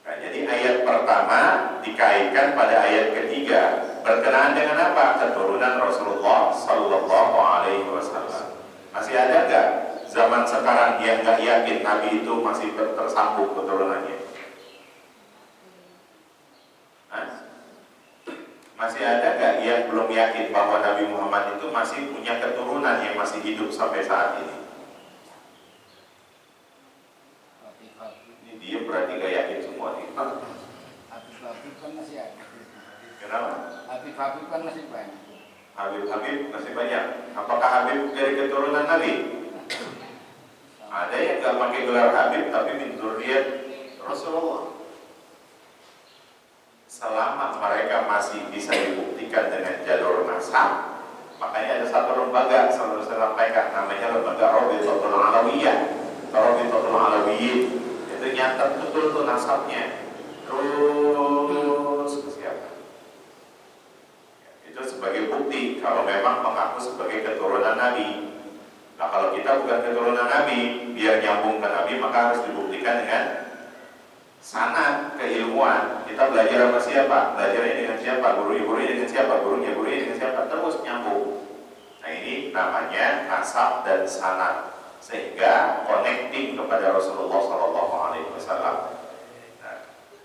Nah, jadi ayat pertama dikaitkan pada ayat ketiga berkenaan dengan apa? Keturunan Rasulullah sallallahu alaihi wasallam. Masih ada enggak zaman sekarang yang nggak yakin Nabi itu masih tersambung keturunannya? Masih ada nggak yang belum yakin bahwa Nabi Muhammad itu masih punya keturunan yang masih hidup sampai saat ini? Ini dia berarti nggak yakin semua nih. Habib kan masih ada. Kenapa? Habib kan masih banyak. Habib masih banyak. Apakah Habib dari keturunan Nabi? Ada yang nggak pakai gelar Habib tapi min dzurriyyat Rasulullah. Selama mereka masih bisa dibuktikan dengan jalur nasab, makanya ada satu lembaga selalu saya sampaikan, namanya lembaga Rabitatul Alawiyah. Sayyid, itu nyatet betul tuh nasabnya, terus ke siapa. Itu sebagai bukti kalau memang mengaku sebagai keturunan Nabi. Nah kalau kita bukan keturunan Nabi, biar nyambung ke Nabi maka harus dibuktikan dengan sanad keilmuan. Kita belajar sama siapa? Belajarnya dengan siapa? Gurunya dengan siapa? Gurunya dengan siapa? Terus nyambung. Nah ini namanya nasab dan sanad, sehingga connecting kepada Rasulullah SAW.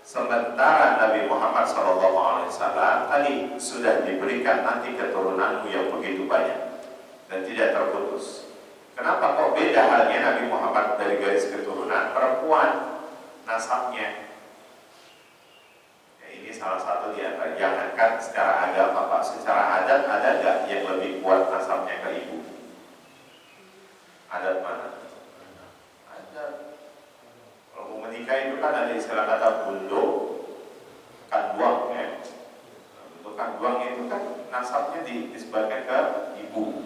Sementara Nabi Muhammad SAW tadi sudah diberikan nanti keturunanmu yang begitu banyak dan tidak terputus. Kenapa kok beda halnya Nabi Muhammad dari garis keturunan perempuan nasabnya? Ya, ini salah satu di antara. Jangankan secara agama Pak, secara adat ada nggak yang lebih kuat nasabnya ke ibu? Adat mana? Adat. Kalau mau menikah itu kan ada istilah kata bundo, kanduang ya. Untuk kanduang itu kan nasabnya disebarkan ke ibu.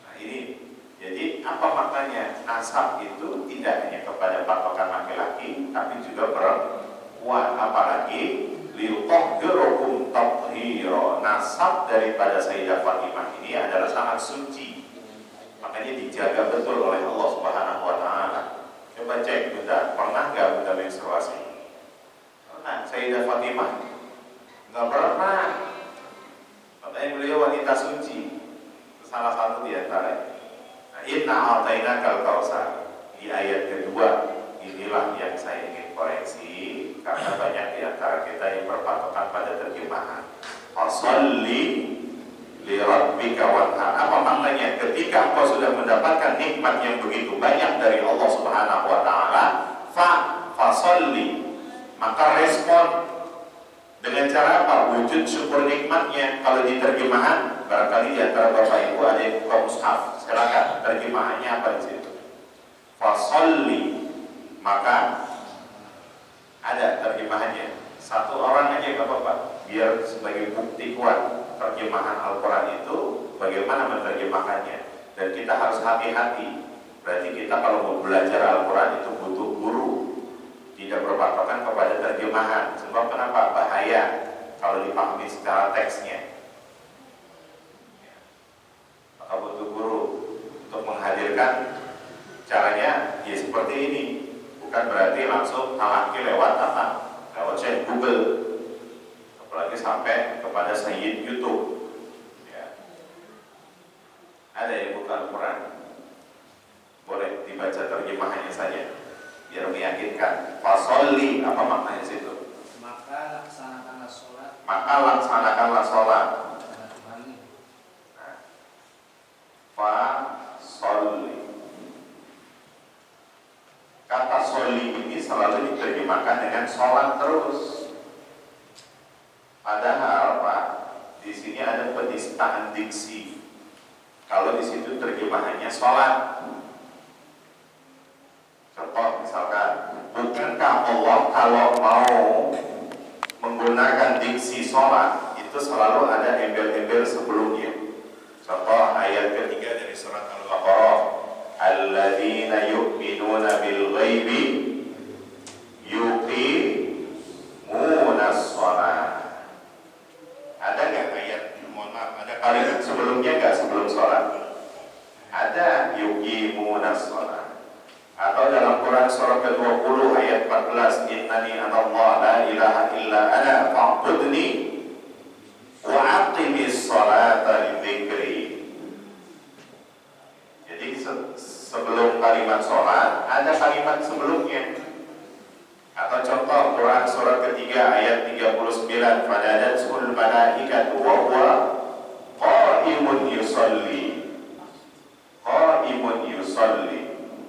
Nah ini, jadi apa maknanya? Nasab itu tidak hanya kepada patokan laki-laki, tapi juga perempuan. Apalagi liutahhirukum tathhira. Nasab daripada Sayyidah Fatimah ini adalah sangat suci. Makanya dijaga betul oleh Allah Subhanahu wa taala. Coba cek Bunda, pernah nggak Bunda menstruasi? Pernah. Sayyidah Fatimah nggak pernah. Katanya beliau wanita suci. Salah satu di antara. Inna a'tainakal kautsar. Di ayat kedua inilah yang saya ingin koreksi karena banyak di antara kita yang berpatokan pada terjemahan. Fasholli li rabbika wanhar. Apa maknanya? Ketika engkau sudah mendapatkan nikmat yang begitu banyak dari Allah Subhanahu wa taala, fasholli, maka respon dengan cara apa? Wujud syukur nikmatnya. Kalau di terjemahan, barangkali di antara Bapak Ibu ada yang buka mushaf. Silakan, terjemahannya apa di situ? Fasholli, maka ada terjemahannya. Satu orang aja nggak apa-apa, biar sebagai bukti kuat terjemahan Al-Quran itu bagaimana menerjemahkannya. Dan kita harus hati-hati. Berarti kita kalau mau belajar Al-Quran itu butuh guru, tidak berpatokan kepada terjemahan. Sebab kenapa? Bahaya kalau dipahami secara teksnya. Maka butuh guru untuk menghadirkan caranya ya seperti ini. Bukan berarti langsung talaki lewat apa? Lewat cek Google. Apalagi sampai kepada Sayyid YouTube ya. Ada yang buka Al-Quran, boleh dibaca terjemahannya saja biar meyakinkan. Fasholli, apa maknanya situ? Maka laksanakanlah sholat. Maka laksanakanlah sholat. Nah, fasholli. Kata sholli ini selalu diterjemahkan dengan sholat terus. Padahal Pak, di sini ada penistaan diksi. Kalau di situ terjemahannya sholat. Contoh misalkan, bukankah Allah kalau mau menggunakan diksi sholat itu selalu ada embel-embel sebelumnya. Contoh ayat ketiga dari surat Al-Baqarah, alladzina yu'minuna bil ghaibi yuqimunas sholat. Ada nggak ayat? Mohon maaf, ada kalimat sebelumnya nggak sebelum sholat? Ada, yuqimunas sholat. Atau dalam Quran surah ke-20 ayat 14, innani anallah la ilaha illa ana fa'budni wa aqimis sholata lidzikri. Jadi sebelum kalimat sholat ada kalimat sebelumnya. Atau contoh Quran surah ketiga ayat 39, fanadatsul malaikatu wa huwa qa'imun yusalli. Qa'imun yusalli.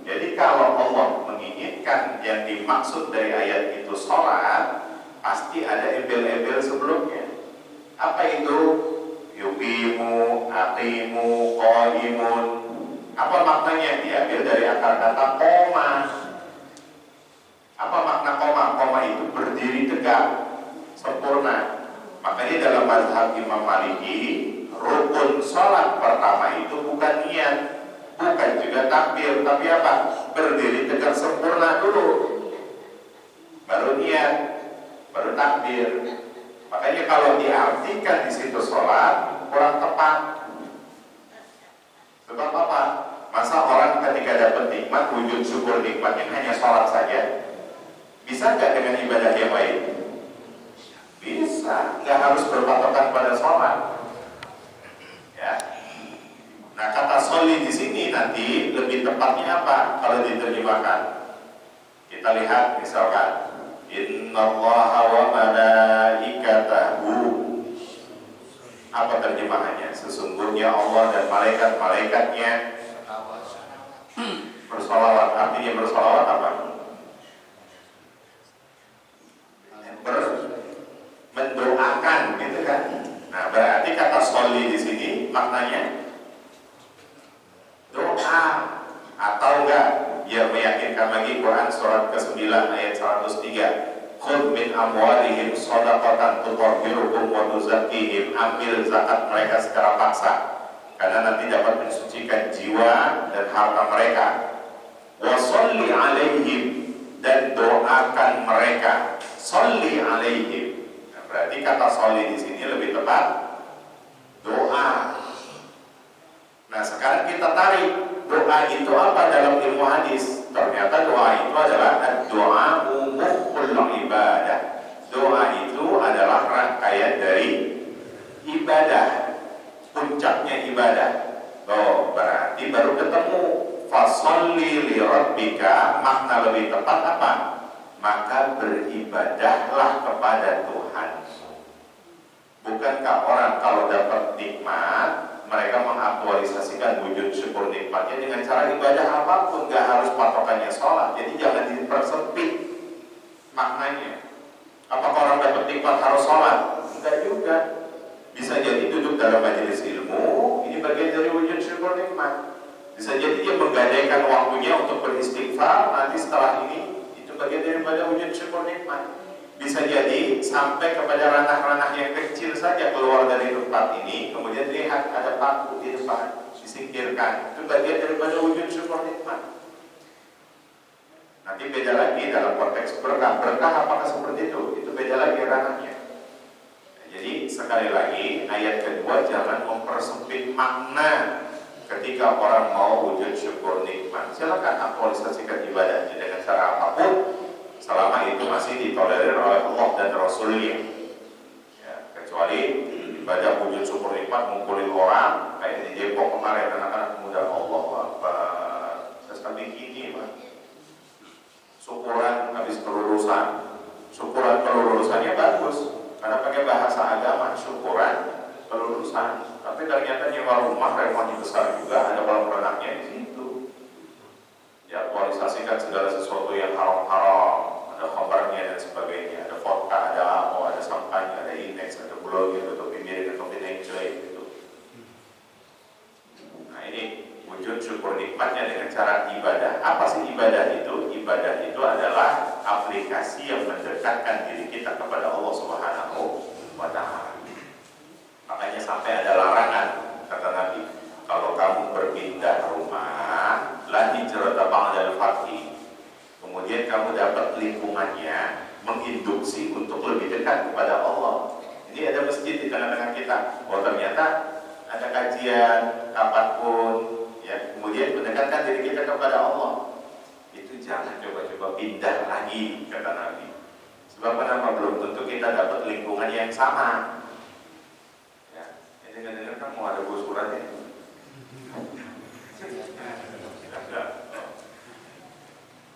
Jadi kalau Allah menginginkan yang dimaksud dari ayat itu sholat, pasti ada embel-embel sebelumnya. Apa itu? Yuqimu, aqimu, qaimun. Apa maknanya? Diambil dari akar kata koma. Apa makna koma? Koma itu berdiri tegak, sempurna. Makanya dalam mazhab Imam Maliki, rukun sholat pertama itu bukan niat, bukan juga takbir, tapi apa? Berdiri tegak sempurna. sunnah dulu, baru niat, baru takbir. Makanya kalau diartikan di situ sholat kurang tepat. Sebab apa? Masa orang ketika dapat nikmat, wujud syukur nikmatnya hanya sholat saja? Bisa nggak dengan ibadah yang lain? Bisa, nggak harus berpatokan pada sholat. Ya. Nah, kata sholli di sini nanti lebih tepatnya apa kalau diterjemahkan? Kita lihat misalkan, Innallaha wa malaikatahu. Apa terjemahannya? Sesungguhnya Allah dan malaikat-malaikatnya bersolawat. Artinya bersolawat apa? Mendoakan, gitu kan? Nah, berarti kata sholli di sini maknanya doa, atau enggak? Biar meyakinkan lagi, Quran surat ke-9 ayat 103. Khudh min amwalihim shadaqatan tutahhiruhum wa tuzakkihim. Ambil zakat mereka secara paksa, karena nanti dapat mensucikan jiwa dan harta mereka. Wa sholli alaihim, dan doakan mereka. Sholli alaihim. Nah, berarti kata sholli di sini lebih tepat doa. Nah, sekarang kita tarik doa itu apa dalam ilmu hadis. Ternyata doa itu adalah doa mukhul ibadah. Doa itu adalah rangkaian dari ibadah, puncaknya ibadah. Oh, berarti baru ketemu fasholli li rabbika. Makna lebih tepat apa? Maka beribadahlah kepada Tuhan. Bukankah orang kalau dapat nikmat, mereka mengaktualisasikan wujud syukur nikmatnya dengan cara ibadah apapun, gak harus patokannya sholat. Jadi jangan dipersempit maknanya. Apakah orang dapat nikmat harus sholat? Enggak juga. Bisa jadi duduk dalam majelis ilmu, ini bagian dari wujud syukur nikmat. Bisa jadi dia menggadaikan waktunya untuk beristighfar, nanti setelah ini itu bagian daripada wujud syukur nikmat. Bisa jadi sampai kepada ranah-ranah yang kecil saja keluar dari tempat ini, kemudian lihat ada paku di depan, disingkirkan. Itu bagian daripada wujud syukur nikmat. Nanti beda lagi dalam konteks berkah. Berkah apakah seperti itu? Itu beda lagi ranahnya. Nah, jadi sekali lagi, ayat kedua jangan mempersempit makna ketika orang mau wujud syukur nikmat. Silakan aktualisasikan ibadahnya dengan cara apapun, selama itu masih ditolerir oleh Allah dan Rasulnya. Ya, kecuali ibadah wujud syukur nikmat ngumpulin orang kayak di Depok kemarin, anak-anak muda, Allah Akbar, sampai gini Pak, syukuran habis kelulusan. Syukuran kelulusannya bagus karena pakai bahasa agama, syukuran kelulusan. Tapi ternyata nyewa rumah remahnya besar juga, ada kolam renangnya di situ. Ya, aktualisasikan segala sesuatu yang haram-haram, ada khamrnya dan sebagainya, ada vodka, ada alkohol, ada sampahnya, ada indeks, ada bulog, ada topi miring, ada topi nengcoy gitu. Nah, ini wujud syukur nikmatnya dengan cara ibadah. Apa sih ibadah itu? Ibadah itu adalah aplikasi yang mendekatkan diri kita kepada Allah Subhanahu wa Ta'ala. Makanya sampai ada larangan, kata Nabi, kalau kamu berpindah rumah, la hijrata ba'dal fathi, kemudian kamu dapat lingkungannya menginduksi untuk lebih dekat kepada Allah. Ini ada masjid di tengah-tengah kita. Oh, ternyata ada kajian kapanpun, ya, kemudian mendekatkan diri kita kepada Allah. Itu jangan coba-coba pindah lagi, kata Nabi. Sebab kenapa? Belum tentu kita dapat lingkungan yang sama. Ya, ini dengar-dengar kan mau ada gusuran ini.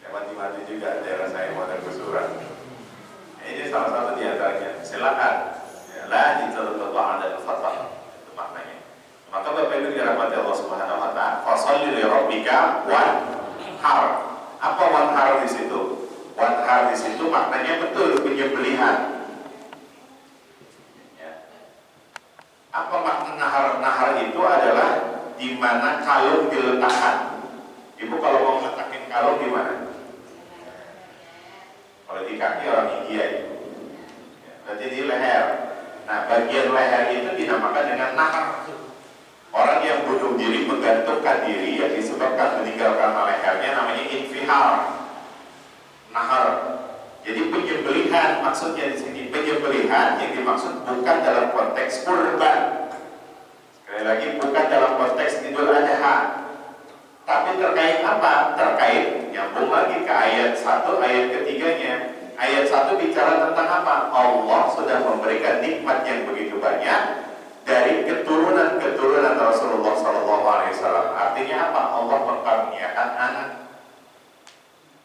Mati-mati juga daerah saya mau ada gusuran. Ini salah satu di antaranya. Silakan. La ditarudullah ala al-fatah. Itu maknanya. Maka Bapak Ibu dirahmati Allah Subhanahu wa Ta'ala. Fasholli li rabbika wanhar. Apa wanhar di situ? Wanhar di situ maknanya betul penyembelihan. Ya. Apa makna nahar? Nahar itu adalah di mana kalung diletakkan. Ibu kalau mau meletakkan kalung di mana? Kalau di kaki orang India itu, ya, berarti di leher. Nah, bagian leher itu dinamakan dengan nahar. Orang yang bunuh diri, menggantungkan diri yang disebabkan meninggal karena lehernya namanya infihar. penyembelihan, maksudnya di sini penyembelihan yang dimaksud bukan dalam konteks kurban. Sekali lagi, bukan dalam konteks Idul Adha. Tapi terkait apa? Terkait, nyambung lagi ke ayat 1, ayat ketiganya. Ayat 1 bicara tentang apa? Allah sudah memberikan nikmat yang begitu banyak dari keturunan-keturunan Rasulullah SAW. Artinya apa? Allah mengkaruniakan anak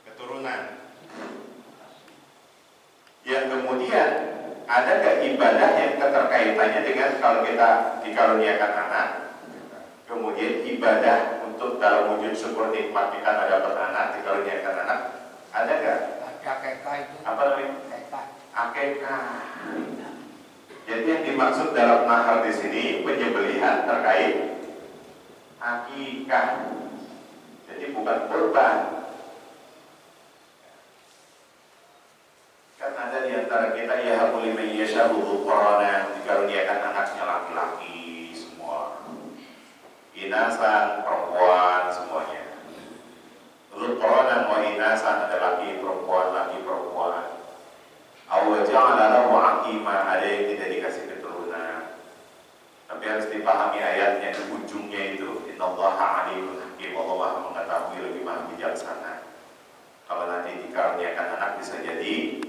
keturunan. Yang kemudian ada ibadah yang keterkaitannya dengan kalau kita dikaruniakan anak, kemudian ibadah untuk dalam wujud syukur nikmat kita dapat anak, dikaruniakan anak, ada nggak? Akekah itu. Apa namanya? Akekah. Akekah. Jadi yang dimaksud dalam nahar di sini penyembelihan terkait akikah. Jadi bukan kurban. Kan ada di antara kita ya habuli man yasha'u qurana, dikaruniakan anaknya laki-laki semua. Inasan perempuan semuanya. Qurana wa inasan ada laki perempuan, laki perempuan. Aw ja'ala lahu aqima, ada yang tidak dikasih keturunan. Tapi harus dipahami ayatnya di ujungnya itu, innallaha alimun hakim, Allah mengetahui lebih maha bijaksana. Kalau nanti dikaruniakan anak bisa jadi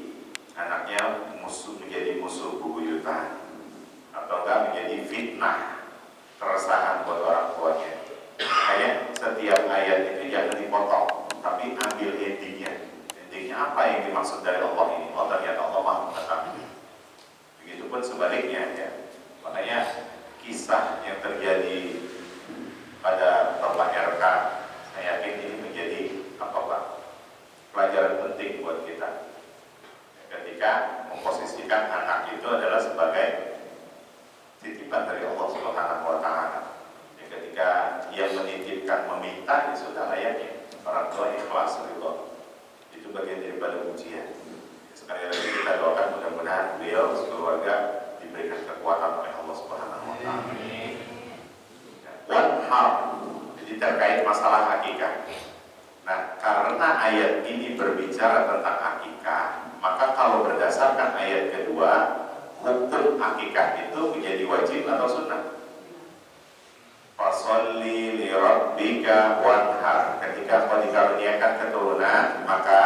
anaknya menjadi musuh bebuyutan, atau enggak menjadi fitnah, keresahan buat orang tuanya. Makanya setiap ayat itu jangan dipotong, tapi ambil endingnya. Endingnya apa yang dimaksud dari Allah ini? Oh ternyata Allah maha mengetahui. Begitupun sebaliknya ya. Makanya kisah yang terjadi pada Bapak RK, saya yakin ini menjadi apa Pak? Pelajaran penting buat kita. Ketika memposisikan anak itu adalah sebagai titipan dari Allah Subhanahu wa Ta'ala. Ketika dia menitipkan, meminta, ya sudah layaknya orang tua ikhlas ridho. Itu bagian daripada ujian. Sekali lagi kita doakan mudah-mudahan beliau sekeluarga diberikan kekuatan oleh Allah Subhanahu wa Ta'ala. Wanhar, jadi terkait masalah akikah. Nah, karena ayat ini berbicara tentang akikah, maka kalau berdasarkan ayat kedua, hukum akikah itu menjadi wajib atau sunnah? Fasolli li rabbika wanhar. Ketika kau dikaruniakan keturunan, maka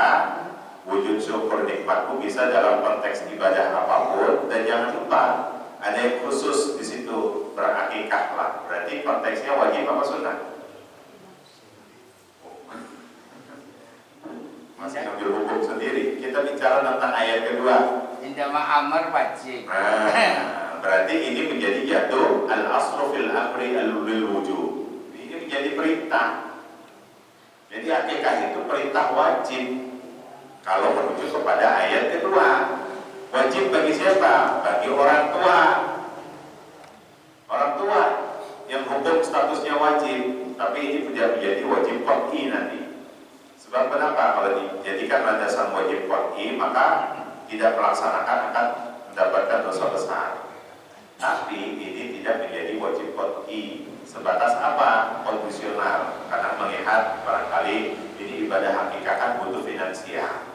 wujud syukur nikmatku bisa dalam konteks ibadah apapun. Dan jangan lupa ada yang khusus di situ, berakikah lah. Berarti konteksnya wajib apa sunnah? Masih ngambil hukum sendiri. Kita bicara tentang ayat kedua. Indama amar wajib. Nah, berarti ini menjadi jatuh al-aslu fil amri al-lil wujub. Ini menjadi perintah. Jadi akikah itu perintah wajib. Kalau merujuk kepada ayat kedua, wajib bagi siapa? Bagi orang tua. Orang tua yang hukum statusnya wajib, tapi ini tidak menjadi wajib qat'i nanti. Sebab kenapa? Kalau dijadikan landasan wajib qat'i, maka tidak melaksanakan akan mendapatkan dosa besar. Tapi ini tidak menjadi wajib qat'i. Sebatas apa? Kondisional. Karena melihat barangkali ini ibadah hakikah kan butuh finansial.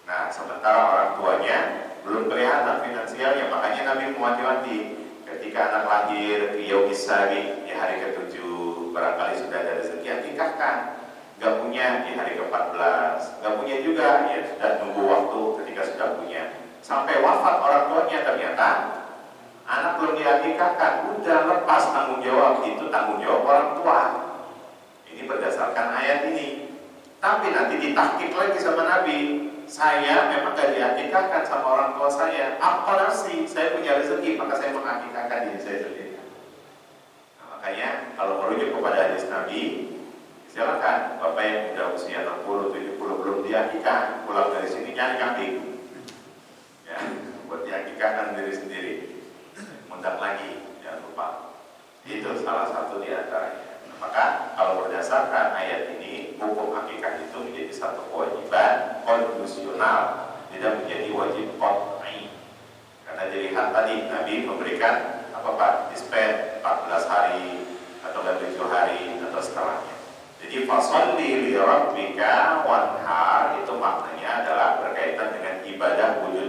Nah, sementara orang tuanya belum kelihatan finansialnya, makanya Nabi mewanti-wanti ketika anak lahir di Yaumis Sabi, di hari ke-7, barangkali sudah ada rezeki, akikahkan. Gak punya di hari ke-14, gak punya juga, ya sudah tunggu waktu ketika sudah punya. Sampai wafat orang tuanya ternyata anak belum diakikahkan, udah lepas tanggung jawab, itu tanggung jawab orang tua. Ini berdasarkan ayat ini. Tapi nanti ditahqiq lagi sama Nabi, saya memang gak diakikahkan sama orang tua saya. Apa sih? Saya punya rezeki, maka saya mengakikahkan diri saya sendiri. Nah, makanya kalau merujuk kepada hadis Nabi, silakan bapak yang sudah usia 60, 70 belum diakikah, pulang dari sini nyari kambing, ya, buat diakikahkan diri sendiri, undang lagi, jangan lupa. Itu salah satu di antaranya. Maka kalau berdasarkan ayat ini, hukum akikah itu menjadi satu kewajiban konstitusional, tidak menjadi wajib qat'i. Karena dilihat tadi Nabi memberikan apa Pak, dispen 14 hari atau 7 hari atau setelahnya. Jadi fasholli li rabbika wanhar itu maknanya adalah berkaitan dengan ibadah wujud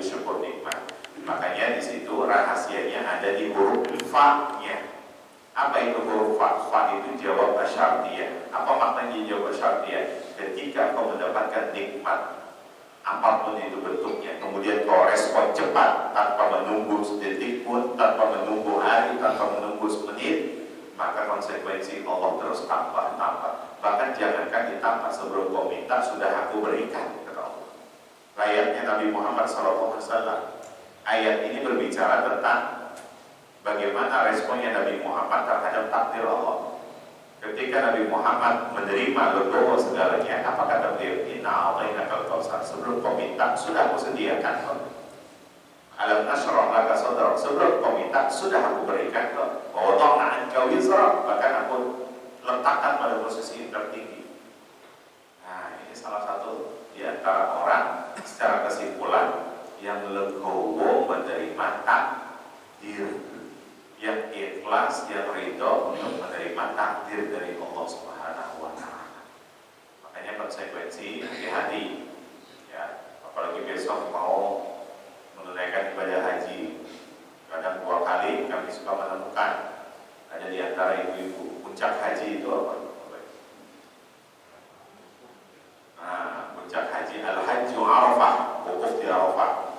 itu huruf fa? Fa itu jawab asyartiyah. Apa maknanya jawab asyartiyah? Ketika kau mendapatkan nikmat, apapun itu bentuknya, kemudian kau respon cepat tanpa menunggu sedetik pun, tanpa menunggu hari, tanpa menunggu semenit, maka konsekuensi Allah terus tambah. Bahkan jangankan ditambah, sebelum kau minta sudah aku berikan, kata Allah. Ayatnya Nabi Muhammad SAW. Ayat ini berbicara tentang bagaimana responnya Nabi Muhammad terhadap takdir Allah. Ketika Nabi Muhammad menerima legowo segalanya, apa kata beliau? Inna a'tainakal kautsar. Sebelum kau minta, sudah aku sediakan kau. Alam nashrah laka sadrak. Sebelum kau minta, sudah aku berikan kau. Wa wada'na anka wizrak. Bahkan aku letakkan pada posisi yang tertinggi. Nah, ini salah satu di antara orang secara kesimpulan yang legowo menerima takdir, yang ikhlas, yang ridho untuk menerima takdir dari Allah Subhanahu wa Ta'ala. Makanya konsekuensi hati-hati ya, apalagi besok mau menunaikan ibadah haji. Kadang 2 kali kami suka menemukan ada di antara ibu-ibu, puncak haji itu apa? Nah, puncak haji al-hajju Arafah, wukuf di Arafah.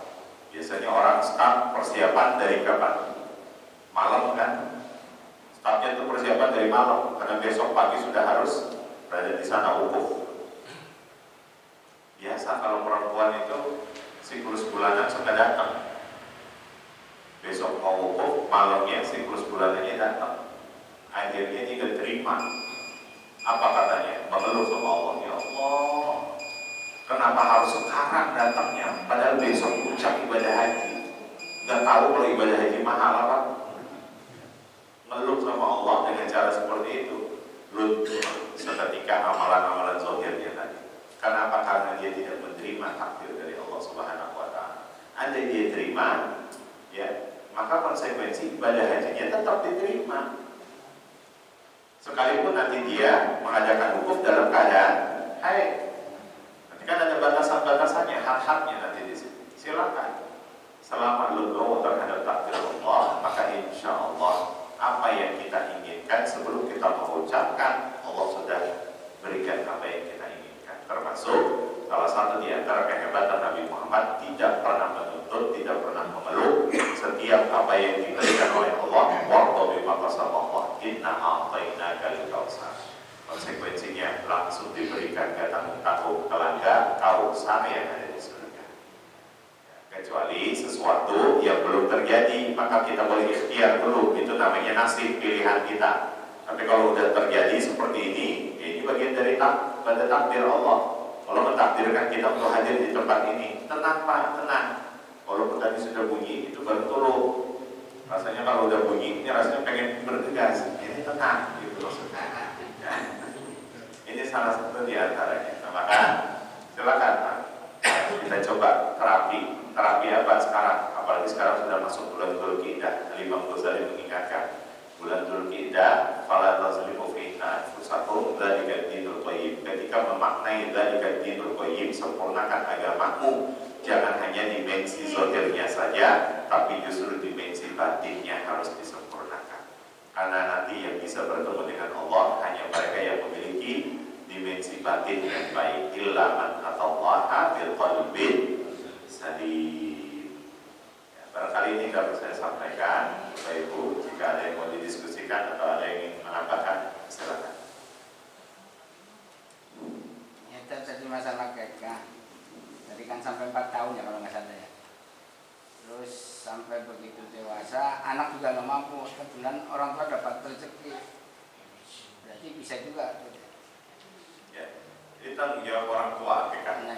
Biasanya orang start persiapan dari kapan? Malam kan? Startnya itu persiapan dari malam, karena besok pagi sudah harus berada di sana wukuf. Biasa kalau perempuan itu siklus bulanan sudah datang. Besok mau wukuf, malamnya siklus bulanannya datang. Akhirnya dia terima. Apa katanya? Mengeluh sama Allah, ya Allah, kenapa harus sekarang datangnya? Padahal besok puncak ibadah haji. Gak tahu kalau ibadah haji mahal apa? Ngeluh sama Allah dengan cara seperti itu. Seketika amalan-amalan zahirnya tadi. Kenapa? Karena dia tidak menerima takdir dari Allah Subhanahu wa Ta'ala. Andai dia terima, ya, maka konsekuensi ibadah hajinya tetap diterima. Sekalipun nanti dia mengadakan wukuf dalam keadaan haid. Nanti kan ada batasan-batasannya, hak-haknya nanti di sini. Silakan. Selama legowo terhadap takdir Allah, maka insya Allah apa yang kita inginkan sebelum kita mengucapkan, Allah sudah berikan apa yang kita inginkan. Termasuk salah satu di antara kehebatan Nabi Muhammad, tidak pernah menuntut, tidak pernah mengeluh. Setiap apa yang diberikan oleh Allah, warḍa bima qasama Allah, inna a'tainakal kautsar. Konsekuensinya langsung diberikan, gak tanggung-tanggung. Kelangga kautsar yang ada di surga. Kecuali sesuatu yang belum terjadi, maka kita boleh ikhtiar dulu. Itu namanya nasib, pilihan kita. Tapi kalau sudah terjadi seperti ini, ya ini bagian dari takdir Allah. Kalau mentakdirkan kita untuk hadir di tempat ini, tenang Pak, tenang. Walaupun tadi sudah bunyi, itu baru turun. Rasanya kalau udah bunyi, ini rasanya pengen bergegas. Ini tenang, gitu maksudnya. Ya. Ini salah satu di antaranya. Nah, maka silakan Pak, kita coba terapi. Terapi apa sekarang? Apalagi sekarang sudah masuk bulan Dzulqa'dah. Imam Ghazali mengingatkan, bulan Dzulqa'dah, fala tazlimu fiha anfusakum, dzalika dinul qayyim. Ketika memaknai dzalika dinul qayyim, sempurnakan agamamu. Jangan hanya dimensi zahirnya saja, tapi justru dimensi batinnya harus disempurnakan. Karena nanti yang bisa bertemu dengan Allah hanya mereka yang memiliki dimensi batin yang baik. Illa man atallaha bil qalbin salim. Ya, barangkali ini dapat saya sampaikan, Bapak Ibu. Jika ada yang mau didiskusikan atau ada yang ingin menambahkan, silakan. Ya, tadi masalah KK. Tadi kan sampai 4 tahun ya kalau nggak salah ya. Terus sampai begitu dewasa, anak juga nggak mampu. Kebetulan orang tua dapat rezeki. Berarti bisa juga. Ya, itu tanggung jawab orang tua, kan? Nah,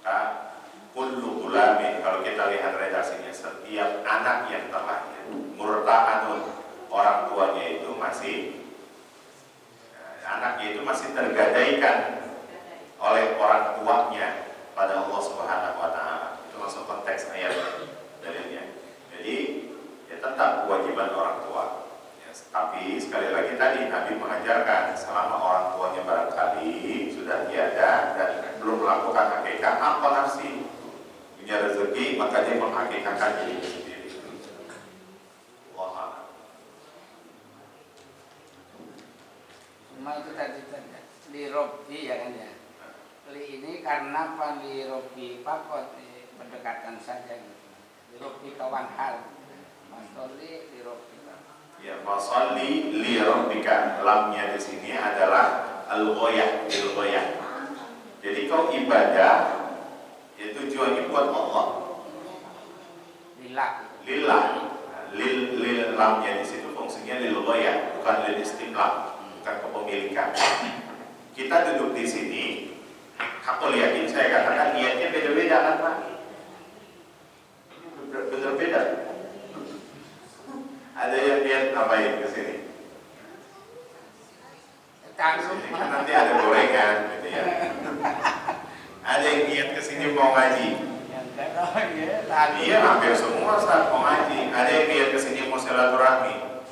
Maka kullu gulamin, kalau kita lihat redaksinya, setiap anak yang terlahir murta'anun, orang tuanya itu masih anaknya itu masih tergadaikan oleh orang tuanya pada Allah Subhanahu wa Ta'ala. Itu masuk konteks ayat dalilnya. Jadi ya tetap kewajiban orang tua ya, tapi sekali lagi tadi Nabi mengajarkan, selama orang tuanya barangkali sudah tiada dan belum melakukan akikah, apa nafsi punya rezeki, maka dia menghakikahkan dirinya sendiri. Wah. li Robbi ya kan ya. Li ini karena apa li Robbi pakot pendekatan saja gitu. Li Robbi kawan hal. Masoli li Robbi. Ya, fasalli li rabbika. Lamnya di sini adalah al-ghayah, il-ghayah. Jadi kau ibadah ya tujuannya buat Allah. Lillah. Lillah. Lil lamnya di situ fungsinya lil ghayah, bukan lil istimlak, bukan kepemilikan. Kita duduk di sini, aku lihatin saya katakan niatnya beda-beda kan Pak? Bener beda. Ada yang niat ngapain ke sini? Sini kan nanti ada gorengan gitu ya. Ada yang niat ke sini mau ngaji. Iya, hampir semua saat mau ngaji. Ada yang niat ke sini mau silaturahmi.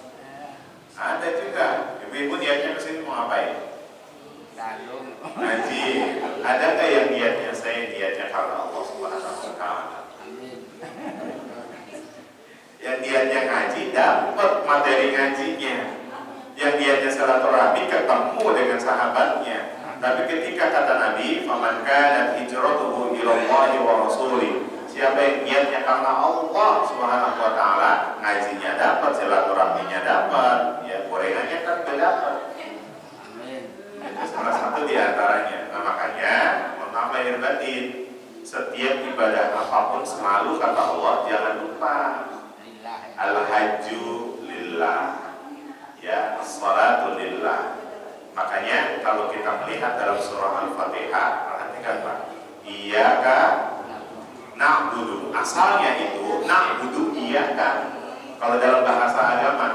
Ada juga. Ibu-ibu niatnya ke sini mau ngapain? Ngaji. Ada nggak yang niatnya saya niatnya karena Allah Subhanahu Wa Taala? Yang niatnya ngaji dapat materi ngajinya. Yang niatnya silaturahmi ketemu dengan sahabatnya. Tapi ketika kata Nabi, "Faman kanat hijratuhu ila Allahi wa rasulih." Siapa yang niatnya karena Allah Subhanahu Wa Taala, ngajinya dapat, silaturahminya dapat, ya gorengannya kan juga dapat. Itu salah satu di antaranya. Nah, makanya, mohon maaf lahir batin, setiap ibadah apapun selalu kata Allah jangan lupa al-hajju lillah, ya, as-salatu lillah. Makanya kalau kita melihat dalam surah Al-Fatihah, perhatikan Pak, iyyaka na'budu, asalnya itu na'budu iyyaka kalau dalam bahasa agama.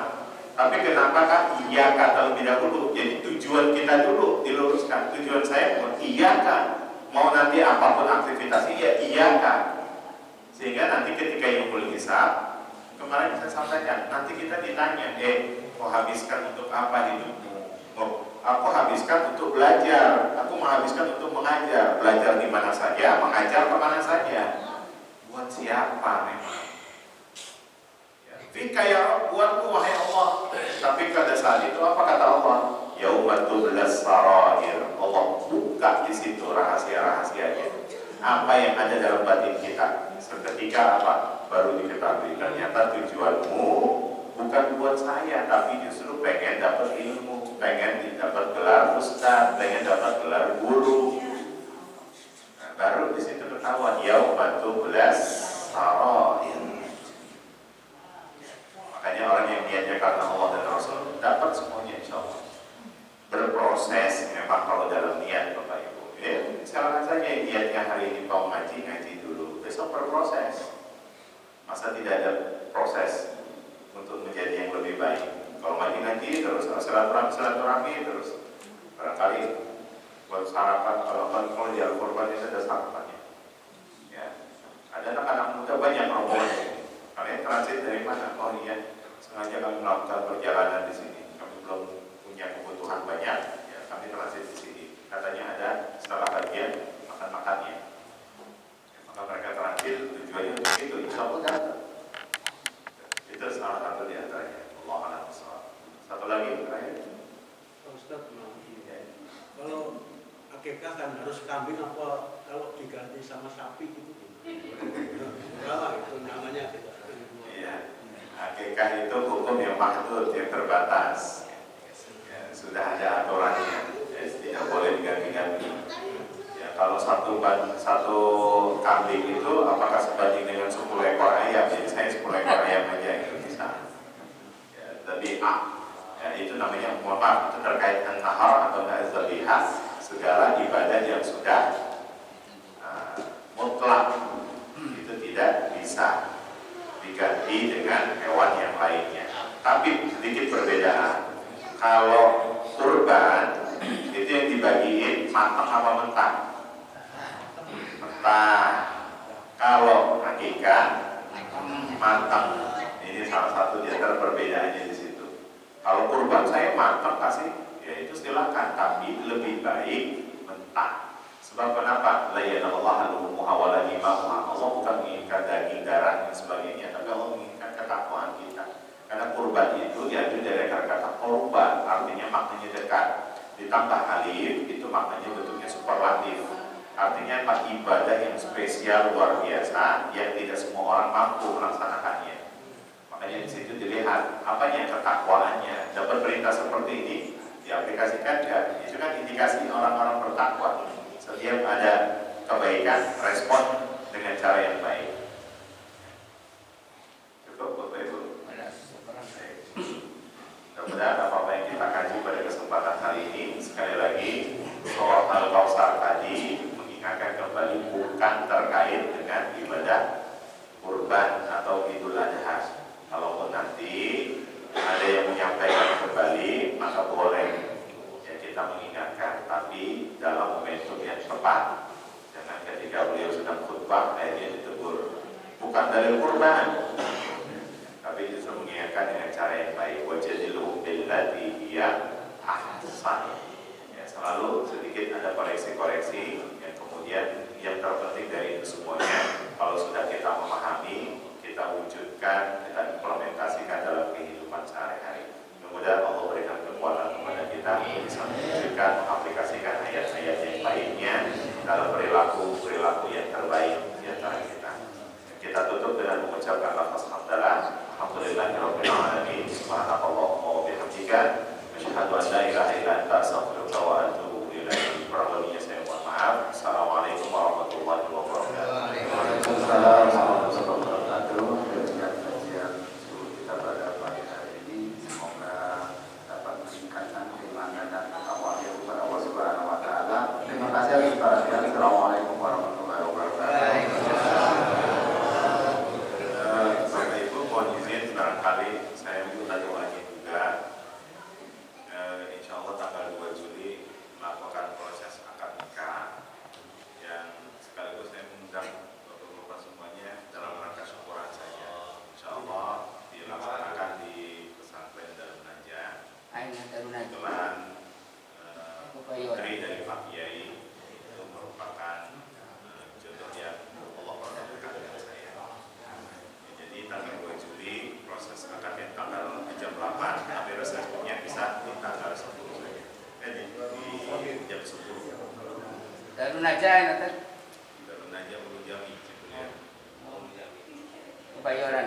Tapi kenapakah iyyaka terlebih dahulu? Jadi tujuan kita dulu diluruskan. Tujuan saya iyyaka, mau nanti apapun aktivitasnya ya iyyaka. Sehingga nanti ketika yaumul hisab, kemarin saya sampaikan, nanti kita ditanya, kau habiskan untuk apa hidupmu? Aku habiskan untuk belajar, aku menghabiskan untuk mengajar. Belajar di mana saja, mengajar kemana saja. Buat siapa memang? Fika ya Rabb, buatku wahai Allah. Tapi pada saat itu apa kata Allah? Yauma tublas sarair. Allah buka di situ rahasia-rahasianya. Apa yang ada dalam batin kita. Seketika apa? Baru diketahui. Ternyata tujuanmu bukan buat saya, tapi justru pengen dapat ilmu, pengen dapat gelar ustaz, pengen dapat gelar guru. Nah, baru di situ ketahuan yauma tublas sarair. Makanya orang yang niatnya karena Allah dan Rasul dapat semuanya insya Allah. Berproses memang kalau dalam niat Bapak Ibu. Silakan saja niatnya hari ini mau ngaji dulu. Besok berproses. Masa tidak ada proses untuk menjadi yang lebih baik? Kalau ngaji terus, silaturahmi terus. Barangkali buat sarapan, kalau di Al-Qur'an itu ada sarapannya. Ya. Ada anak-anak muda banyak rombongan. Kalian transit dari mana? Oh iya, sengaja kami melakukan perjalanan di sini. Kami belum punya kebutuhan banyak, ya kami transit di sini. Katanya ada setelah kajian makan-makannya. Ya, maka mereka transit tujuannya untuk itu. Insya Allah datang. Itu salah satu di antaranya. Allah a'lam bishawab. Satu lagi terakhir. Pak Ustaz, kalau akikah kan harus kambing apa kalau diganti sama sapi gitu? Berapa itu namanya kita? Iya, akikah itu hukum yang mahdud, yang terbatas. Ya, sudah ada aturannya, ya, tidak boleh diganti-ganti. Ya, kalau satu kambing itu apakah sebanding dengan 10 ekor ayam? Jadi saya 10 ekor ayam aja itu bisa. Ya, tabi'ah. Ya, itu namanya mohon maaf, itu terkait an-nahar atau az-zabihah, segala ibadah yang sudah mutlak itu tidak bisa diganti dengan hewan yang lainnya. Tapi sedikit perbedaan. Kalau kurban itu yang dibagiin matang apa mentah? Mentah. Kalau akikah matang. Ini salah satu di antara perbedaannya di situ. Kalau kurban saya matang kasih, ya itu silakan. Tapi lebih baik mentah. Sebab kenapa? La yanallahu al-luhumuha wa la dima'uha. Allah bukan menginginkan daging, darah dan sebagainya, tapi Allah menginginkan ketakwaan kita. Karena kurban itu diambil dari kata-kata korban, artinya maknanya dekat. ditambah alif itu maknanya bentuknya superlatif. Artinya ibadah yang spesial luar biasa yang tidak semua orang mampu melaksanakannya. Makanya di situ dilihat apanya ketakwaannya. Dapat perintah seperti ini diaplikasikan ya, itu kan indikasi orang-orang bertakwa. Setiap ada kebaikan, respon dengan cara yang baik. Cukup Bapak Ibu. Mudah-mudahan apa yang kita kaji pada kesempatan kali ini, sekali lagi surah Al-Kautsar tadi mengingatkan kembali bukan terkait dengan ibadah kurban atau Idul Adha. Kalaupun nanti ada yang menyampaikan kembali, maka boleh ya kita mengingatkan, tapi dalam momentum yang tepat. Jangan ketika beliau sedang khutbah akhirnya ditegur. Bukan dalil kurban, tapi justru mengingatkan dengan cara yang baik. Wajadiluhum billati hiya ahsan. Ya, selalu sedikit ada koreksi-koreksi yang kemudian yang terpenting dari itu semuanya, kalau sudah kita memahami, kita wujudkan, kita implementasikan dalam kehidupan sehari-hari. Mudah-mudahan Allah berikan kekuatan kepada kita untuk bisa mewujudkan, mengaplikasikan ayat-ayat yang baiknya dalam perilaku yang terbaik di antara kita. Kita tutup dengan mengucapkan lafaz hamdalah. Alhamdulillahirabbil alamin. Subhanakallahumma wa bihamdika asyhadu an la ilaha illa anta astaghfiruka wa atubu ilaik. Kurang lebihnya saya mohon maaf. Assalamualaikum warahmatullahi wabarakatuh. Waalaikumsalam warahmatullahi wabarakatuh. Demikian kajian suruh kita pada pagi hari ini. Semoga dapat meningkatkan keimanan dan takwa kepada Allah Subhanahu wa taala. Terima kasih atas perhatian. Assalamualaikum warahmatullahi wabarakatuh. Bapak Ibu mohon izin barangkali saya minta doanya juga. Insya Allah tanggal 2 Juli melakukan proses akad nikah yang sekaligus saya mengundang Bapak-Bapak semuanya dalam rangka syukuran saja. Insya Allah dilaksanakan di pesantren Darun Najah. Kebetulan putri dari Pak Kiai itu merupakan jodoh yang Allah berkatkan dengan saya. Jadi tanggal 2 Juli proses akad yang tanggal jam 8, tapi resepsinya bisa di tanggal 10 saja. Di jam 10. Darun Najah nanti Darun Najah Ulu Jami, Cipulian. Kebayoran.